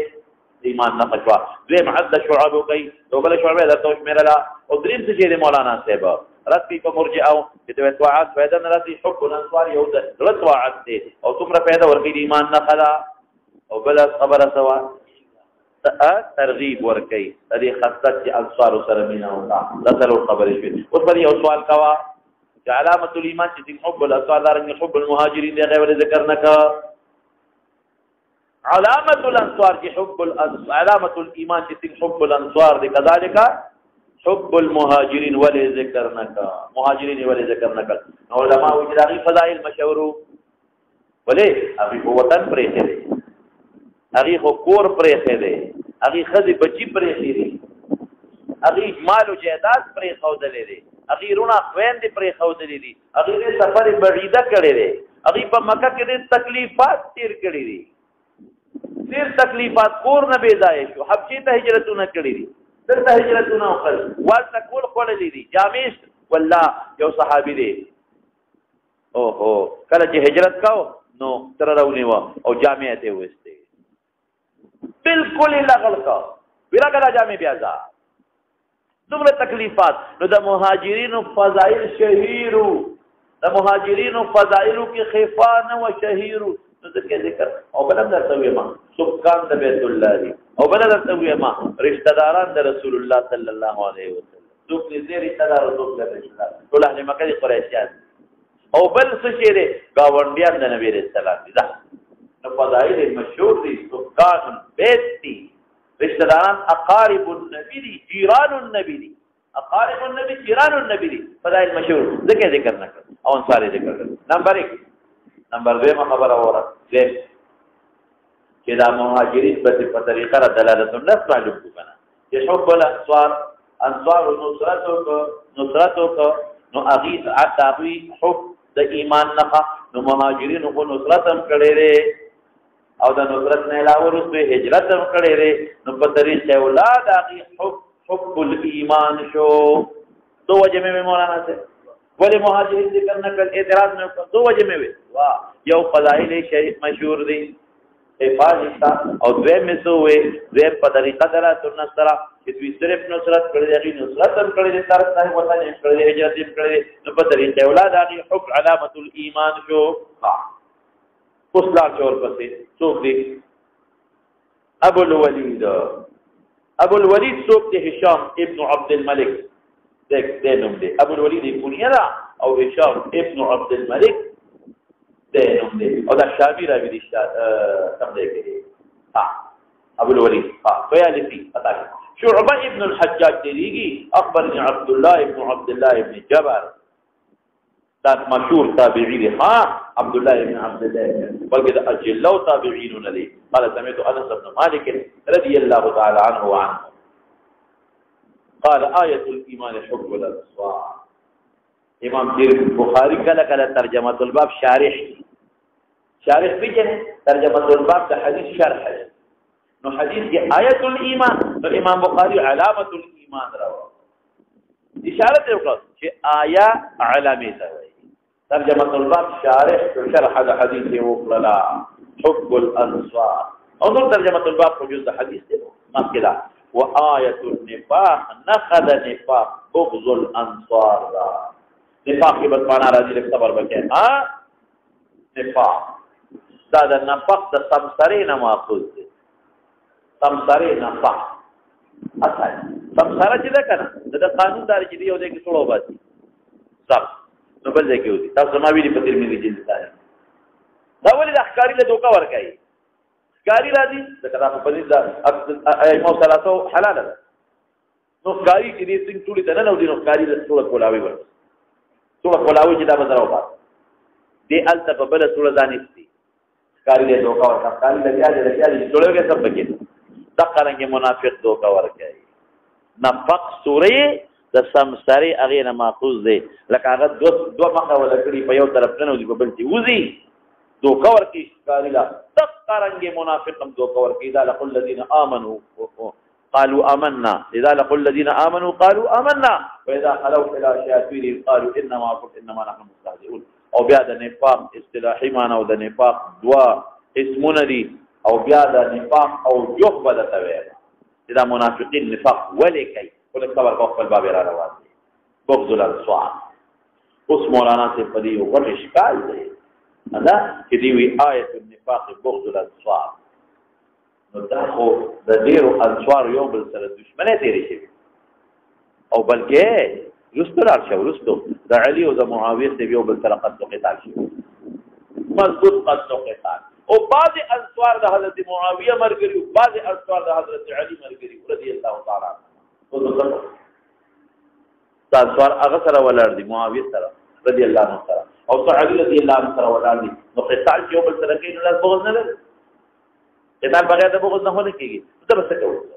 ایمان نه پچوا دوی معد شعب کوي دوبل شعب له توش میرلا او دریم څه دي مولانا صاحب رد په مرجئه چې د توعات فائدہ نه راځي حب الاطفال یو د توعات دي او څومره فائدہ ورکړي ایمان نه خلا او بل خبره سوا ترغیب ورکي د دې خاصت چې انصار سره مینا وتا د سره خبرې شوې اوس په یو سوال کوا چې علامه الايمان چې حب الانصار رنګ حب المهاجرين دی غیر ذکر نکا علامه الانصار چې حب علامه الايمان چې حب الانصار دی كذلك حب المهاجرين ولي ذکر نکا مهاجرين ولي ذکر نکا علماء وجداري فضائل مشهور ولې ابي وطن پرې دي هغه خو کور پرې دی هغه خزي بچي پرې دی هغه مال او جیدات پرې خودلې دي هغه رونه خويندې پرې خودلې دي هغه سفر بعیده کړي دي هغه په مکه کې د تکلیفات تیر کړي دي ډېر تکلیفات کور نه بيځای شو حبشي ته هجرتونه کړي دي دلته هجرتونه وکړ والته کول خوللې دي جامیش والله یو صحابي دی اوهو کله چې هجرت کاو نو تر راونی و او جامع ته وسته بالکل لغل کا بیره کلا جامع بیازا دومره تکلیفات نو د مهاجرینو فضائل شهیرو د مهاجرینو فضائلو کې خفان او شهیرو نو ذکر ذکر او بلم درته ما سکان د بیت الله دی او بلم درته ما رشتہ داران د رسول الله صلی الله علیه وسلم دوک دې رشتہ دار او دوک د رشتہ دار ټول اهل مکه دي قریشیان او بل څه شی دی گاونډیان د نبی رسول الله دی فضائل مشهور دي سکان بیت دي رشتہ داران اقارب النبی دي جیران النبی دي اقارب النبی جیران النبی دي فضائل مشهور ذکر نکړه او انصار ذکر نمبر 1 نمبر 2 خبره وره چې دا مهاجرین په طریقه را دلالت النص معلوم کنه چې حب الانصار انصار نصرتو نو اغیث عتابی حب د ایمان نه نو مهاجرین کو نصرت هم کړي او د نصرت نه علاوه ورته هجرت هم کړي نو په طریقې اولاد اغي حب الايمان شو دو وجه میں مولانا سے ولی مهاجرین ذکر نہ کر اعتراض میں دو وجه میں واہ یو فضائل شریف مشهور دي حفاظت او دوی مسوي دوی په طریقه درا تنصر چې دوی صرف نصرت کړي دي نصرت هم کړي دي طرف نه وطن هم کړي دي هجرت هم کړي نو په طریقې اولاد اغي حب علامه الايمان شو اوس لا چور پسې څوک دی ابو الولید څوک دی هشام ابن عبد الملک دینم دی ابو الولید کونیه او هشام ابن عبد الملک دینم دی او دا شامی راوی دی سم دی کې ابو الولید فیالفی پتا شعبہ ابن الحجاج دیږي اخبرني عبد الله ابن جبر دا مشهور تابعی دی عبد الله ابن عبد الله بلکې د اجلو تابعین ندي قال سمعت انس بن مالك رضي الله تعالى عنه قال آية الإيمان حب الأنصار. امام بخاری کله ترجمه الباب شارح پیژنه ترجمه الباب د حدیث شرح نو حدیث کې آیت الایمان نو امام بخاری علامه الایمان راو اشاره وکړه چې آیا علامه ده ترجمه الباب شارح شرح د حدیث وکړه حب الانصار او نو ترجمه الباب په جزء حدیث دی مکلا وآیت النفاق نقد نفاق بغض الانصار نفاق کی بدمانا راضی لکھ صبر بکے نفاق دا نفاق دا سمسرے نماخوز دے سمسرے نفاق اصلا سمسرہ چی دا کنا دا قانون داری چی دی ہو دے کی سوڑا باتی سب نو بل دے کی ہوتی تب سماوی دی پتر میں دی جلد داری دا ولی دا اخکاری لے دوکا ورکائی اخکاری راضی دا کنا پا پدید دا ایمو سلاسو حلال دا نو اخکاری چی دی سنگ تولی تا ننو دی نو اخکاری دا سوڑا کولاوی ورد سوڑا کولاوی چی دا بزراو بات دی علتا پا بلا سوڑا دانستی کاری لے دوکا ورکا کاری لگیا جی سوڑے ہوگے سب بکی دقا رنگی منافق دوکا ورکا نفق سوری دا سمساری اغیر ماخوز دے لکا اگر دو مخا ولکڑی پا یو طرف ننو دی پا بلتی وزی دوکا ورکی کاری لا دقا رنگی منافقم دوکا ورکی دا لقل الذین آمنوا قالوا آمنا اذا لقوا الذين آمنوا قالوا آمنا واذا خلوا الى شياطينهم قالوا انما نحن مستهزئون او بیا د نفاق اصطلاحي معنی او د نفاق دوا اسمونه دي او بیا د نفاق او جوخ بدته وي دا منافقین نفاق ولي کوي ولې خبر په خپل باب را روان دي بغض الانصار اوس مولانا سے پدې یو غټ اشکال دی دا چې دی وی آیت النفاق بغض الانصار نو دا خو د ډیرو انصار یو بل سره دښمنه تیری شي او بلکې یسترار شو رستو د علی او د معاویه ته یو بل سره قتل قتال شي مضبوط قتل قتال او بعض انصار د حضرت معاویه مرګري بعض انصار د حضرت علی مرګري رضی الله تعالی عنہ انصار هغه سره ولر دي معاویه سره رضی الله عنه سره او علی رضی الله عنه سره ولر دي نو قتال یو بل سره کې نه بغض نه لري قتال بغیر د بغض نه هونه کېږي ته بس کوي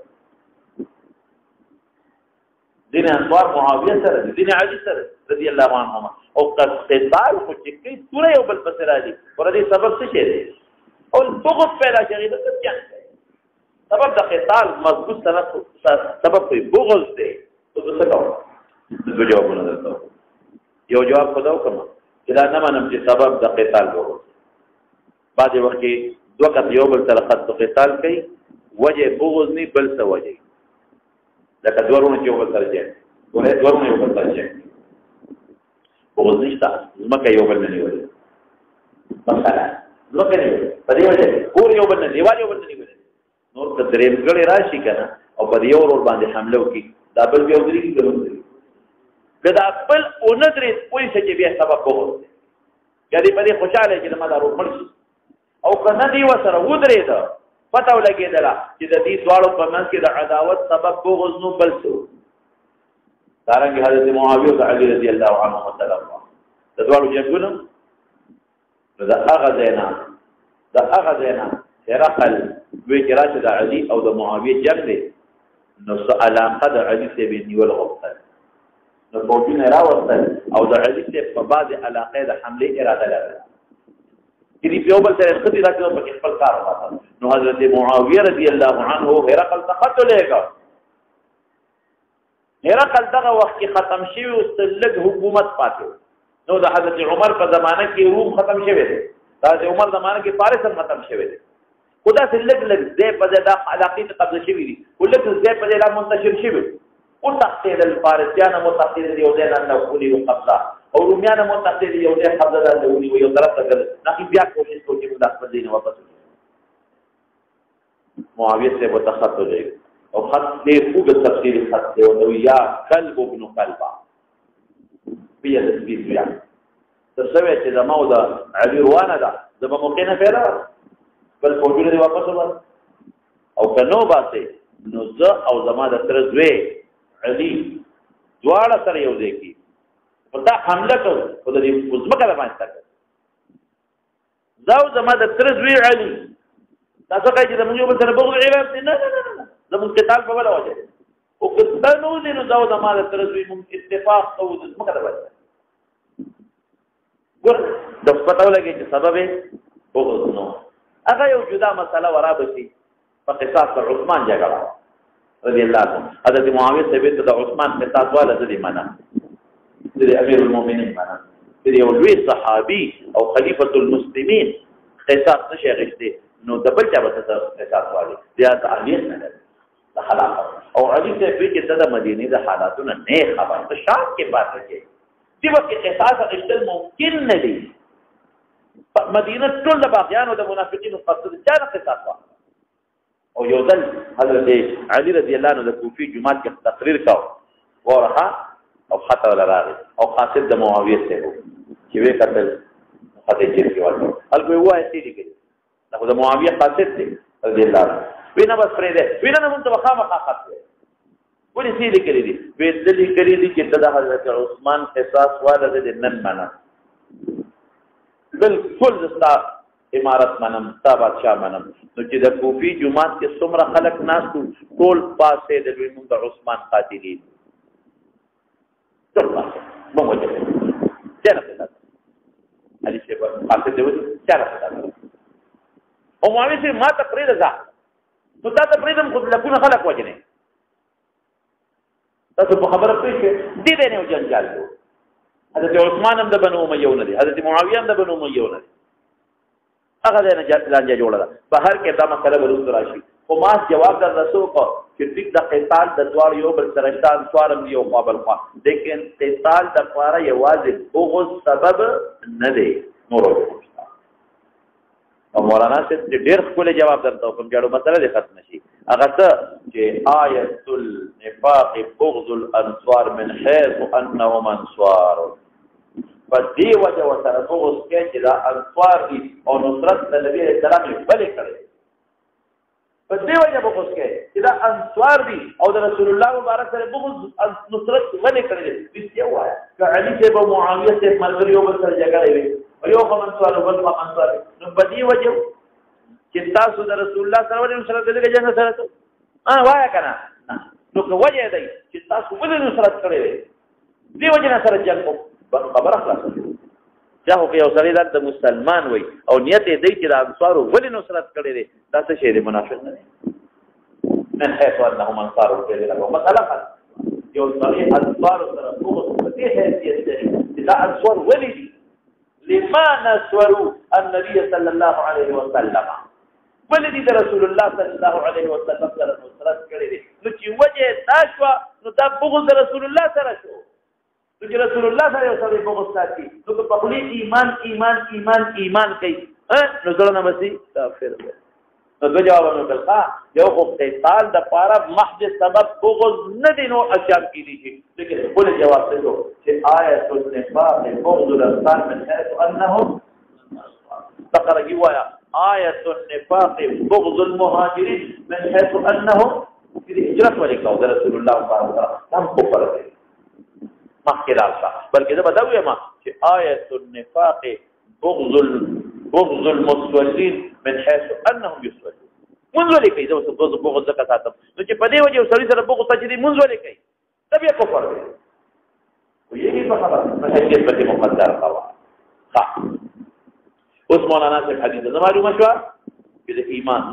دین انصار معاویه سره دین علی سره رضی الله عنهما او قتال خو چې کې سوره یو بل پسې راځي ورته سبب څه شي او بغض پیدا کېږي د څه سبب د قتال مضبوط سبب کوي بغض دی ته څه کوو د جوابونه درته یو جواب خداو کوم چې دا نه منم چې سبب د قتال بغض بعد وخت کې دوه کس یو بل سره قتال کوي وجه بغض نه بل څه وجه لکه دورونه چې یو بل سره ځي دورونه یو بل سره ځي بغض نشته زمکه یو بل نه نیولې مثلا زمکه نه په دې وجه کور یو بل نه دیوال یو بل نه نیولې نور که درېم ګړې راشي کنه او په یو ور باندې حمله وکړي دا بل بیا ودرې کې ګرځي کدا خپل اونځري کوئی څه چې بیا سبب بغض دی یعنی په دې خوشاله چې ما دا روړ مرشي او کنه دی وسره ودرې ده پته ولګېدله چې د دې دواړو په منځ کې د عداوت سبب بغض نو بل څه دارنګه حضرت معاویه او علی رضی الله عنهم تعالی د دواړو جنگونو د هغه ځاینا هرقل وی چې راشه د علی او د معاویه جنگ دی نو علاقه د علی سره نیول غوښتل نو فوجونه راوستل او د علی سره په بعض علاقې د حمله اراده لرله چې په یو بل سره خدي راځي په خپل کار وکړ نو حضرت معاویه رضی الله عنه هرقل تخت لګا هرقل دغه وخت کې ختم شوی او تلګ حکومت پاتې نو د حضرت عمر په زمانه کې روم ختم شوی دی د عمر زمانه کې فارس هم ختم شوی دی خدا تلګ دې په دغه علاقې ته قبضه شوی دي ولګ دې په دغه منتشر شوی او تحصیل الفارسیان متحصیل دی او دې نه کولی قبضه او رومیان متحصیل یو دې قبضه درولي یو طرف ته نقي بیا کوشش کوي چې د خپل دین واپس معاویه سے متخط ہو جائے اور خط دے خوب تفسیر خط دے او یا قلب ابن قلبا بیا تسبیح بیا تسوی چې زما او د علی روانه ده زما موقع نه پیدا بل فوجونه دی واپس ور او کنو باسه نو زه او زما د تر زوی علی دواړه سره یو ځای کی پتا حمله کوي په دې مزمکه باندې تک زاو زما د تر زوی علی تاسو کوي چې موږ یو بل سره بغض اعلان نه زموږ قتال په ولا وجه او که نو دي نو دا د مال ترزوی مون اتفاق او د مکه دا وایي ګور د پټاو لګي چې سبب بغض نو هغه یو جدا مسله ورا بشي په قصاص پر عثمان جګړه رضی الله عنه حضرت معاویه ثابت د عثمان قصاص والا د دې معنا د امیر المؤمنین معنا د یو لوی صحابي او خلیفۃ المسلمین قصاص نشي غشتي نو د بل چا به قصاص والی بیا تعلیق نه د خلافت او علي ته په د مدینه د حالاتونو نه خبر د شام کې پاتې کې دی وخت قصاص غشتل ممکن نه دی مدینه ټول د باغیانو د منافقینو قصد جان قصاص وا او یو ځل حضرت علي رضی الله عنه د کوفی جمعات کې تقریر کاو ورها او خطا ولا راغی او قاصد د معاویه ته چې وی قتل خدای چې کې ورته الګو وای سي دي کې دا د معاویه قاصد دی رضی الله عنه وینا بس پرې ده وینا نه مونږ خامخا خط دی ولې سي دي کړی دي وې دلی کړی دي چې د حضرت عثمان قصاص والا د نن معنا بالکل زستا امارت منم تا بادشاہ منم نو چې د کوفی جمعات کې څومره خلک ناستو ټول پاسه د دوی مونږ د عثمان قاتلین ټول پاسه مونږ وځي څنګه پتا علي شه په پاسه دی وځي څنګه پتا او معاویه سي ما ته پرې ده نو تا ته پرې دم خو لکونه خلک وځنه تاسو په خبره پېښه دي به نه جنجال کو حضرت عثمان هم د بنو امیہ نه دي حضرت معاویه هم د بنو امیہ نه دي هغه نه لانجه جوړه ده په هر کې دا مسله ورسره راشي خو ما جواب در رسو کو چې ټیک د قتال د دوار یو بل سره شتان سوارم یو قابل خوا لیکن قتال د لپاره یوازې بغض سبب نه دی نور او مولانا سے ډېر خپل جواب درته کوم جوړو مسله دې ختم شي هغه څه چې آیت النفاق بغض الانصار من حيث انهم انصار فدی وجه وسره بغض کې چې دا انصار دي او نصرت د نبی رسول الله بلې کړي فدی وجه بغض کې چې دا انصار دي او د رسول الله مبارک سره بغض نصرت بلې کړي دي وایا چې علي ته معاویه ته مرګ یو بل سره جګړه وي یو خمنصار بل خمنصار نو بدی وجه چې تاسو د رسول الله صلی الله علیه وسلم دغه جنگ سره ته وایا کنه نو کو وجه دی چې تاسو ولې نصرت کړی دی وجه نه سره جنگ خبره خلاصه چا خو یو سړی د مسلمان وي او نیت دی چې د انصار ولې نصرت کړی دی دا څه شی دی منافق نه من حيث انهم انصار وكذا مثلا یو سړی انصار سره په دې حیثیت دی چې دا انصار ولې لما نسوروا النبي صلى الله عليه وسلم ولدي رسول الله صلى الله عليه وسلم سره نصرت کړی دي نو چې وجه تاسو نو دا بغض رسول الله سره شو نو چې رسول الله سره سره بغض ساتي نو په خپل ایمان کوي نو ځلونه مسي کافر دی نو دو جوابونه کړه یو خو قتال د پاره محض سبب بغض نه دي نو اشیاء کې دي لیکن بل جواب دی چې آیت النفاق بغض الانسان من حيث انهم تقرأ جوايا آية النفاق بغض المهاجرين من حيث أنهم في هجرة ولكاو ده رسول الله صلى الله عليه وسلم كفر ما خلال صح بل كده بدأوا ما آية النفاق بغض المصلين من حيث أنهم يصلون منذ ولكي إذا بغض زكاتهم نجي بدي وجه وسري سر بغض تجري منذ ولكي تبي كفر ويجي فخبر من حيث بدي مقدر طبعا صح اوس مولانا سے حدیث نه معلومه شو چې د ایمان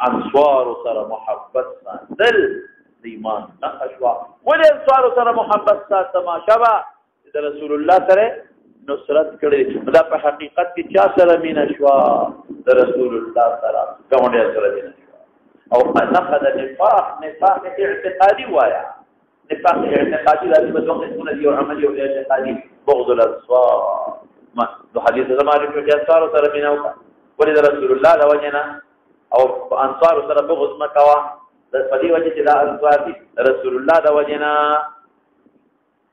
انصار سره محبت ساتل د ایمان نقشوا ولې انصار سره محبت ساتل ما شبا د رسول الله سره نصرت کړي دا په حقیقت کې چا سره مینا شوا د رسول الله سره کومه سره مینا شوا او نقد نفاق اعتقادي وایا نفاق اعتقادي لازم بدون يكون دي عملي او اعتقادي بغض الانصار ما دو حدیث زمانه کې انصار سره ميناو ولې رسول الله لوجنا او انصار سره بغض مکوا د پدی وجه چې دا انصار دي رسول الله لوجنا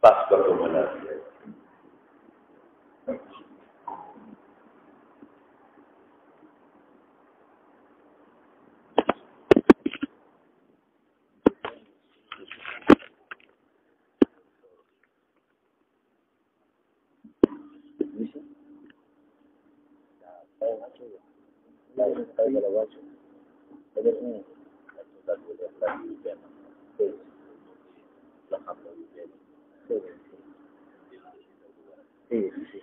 پس کوم نه
Sí, sí.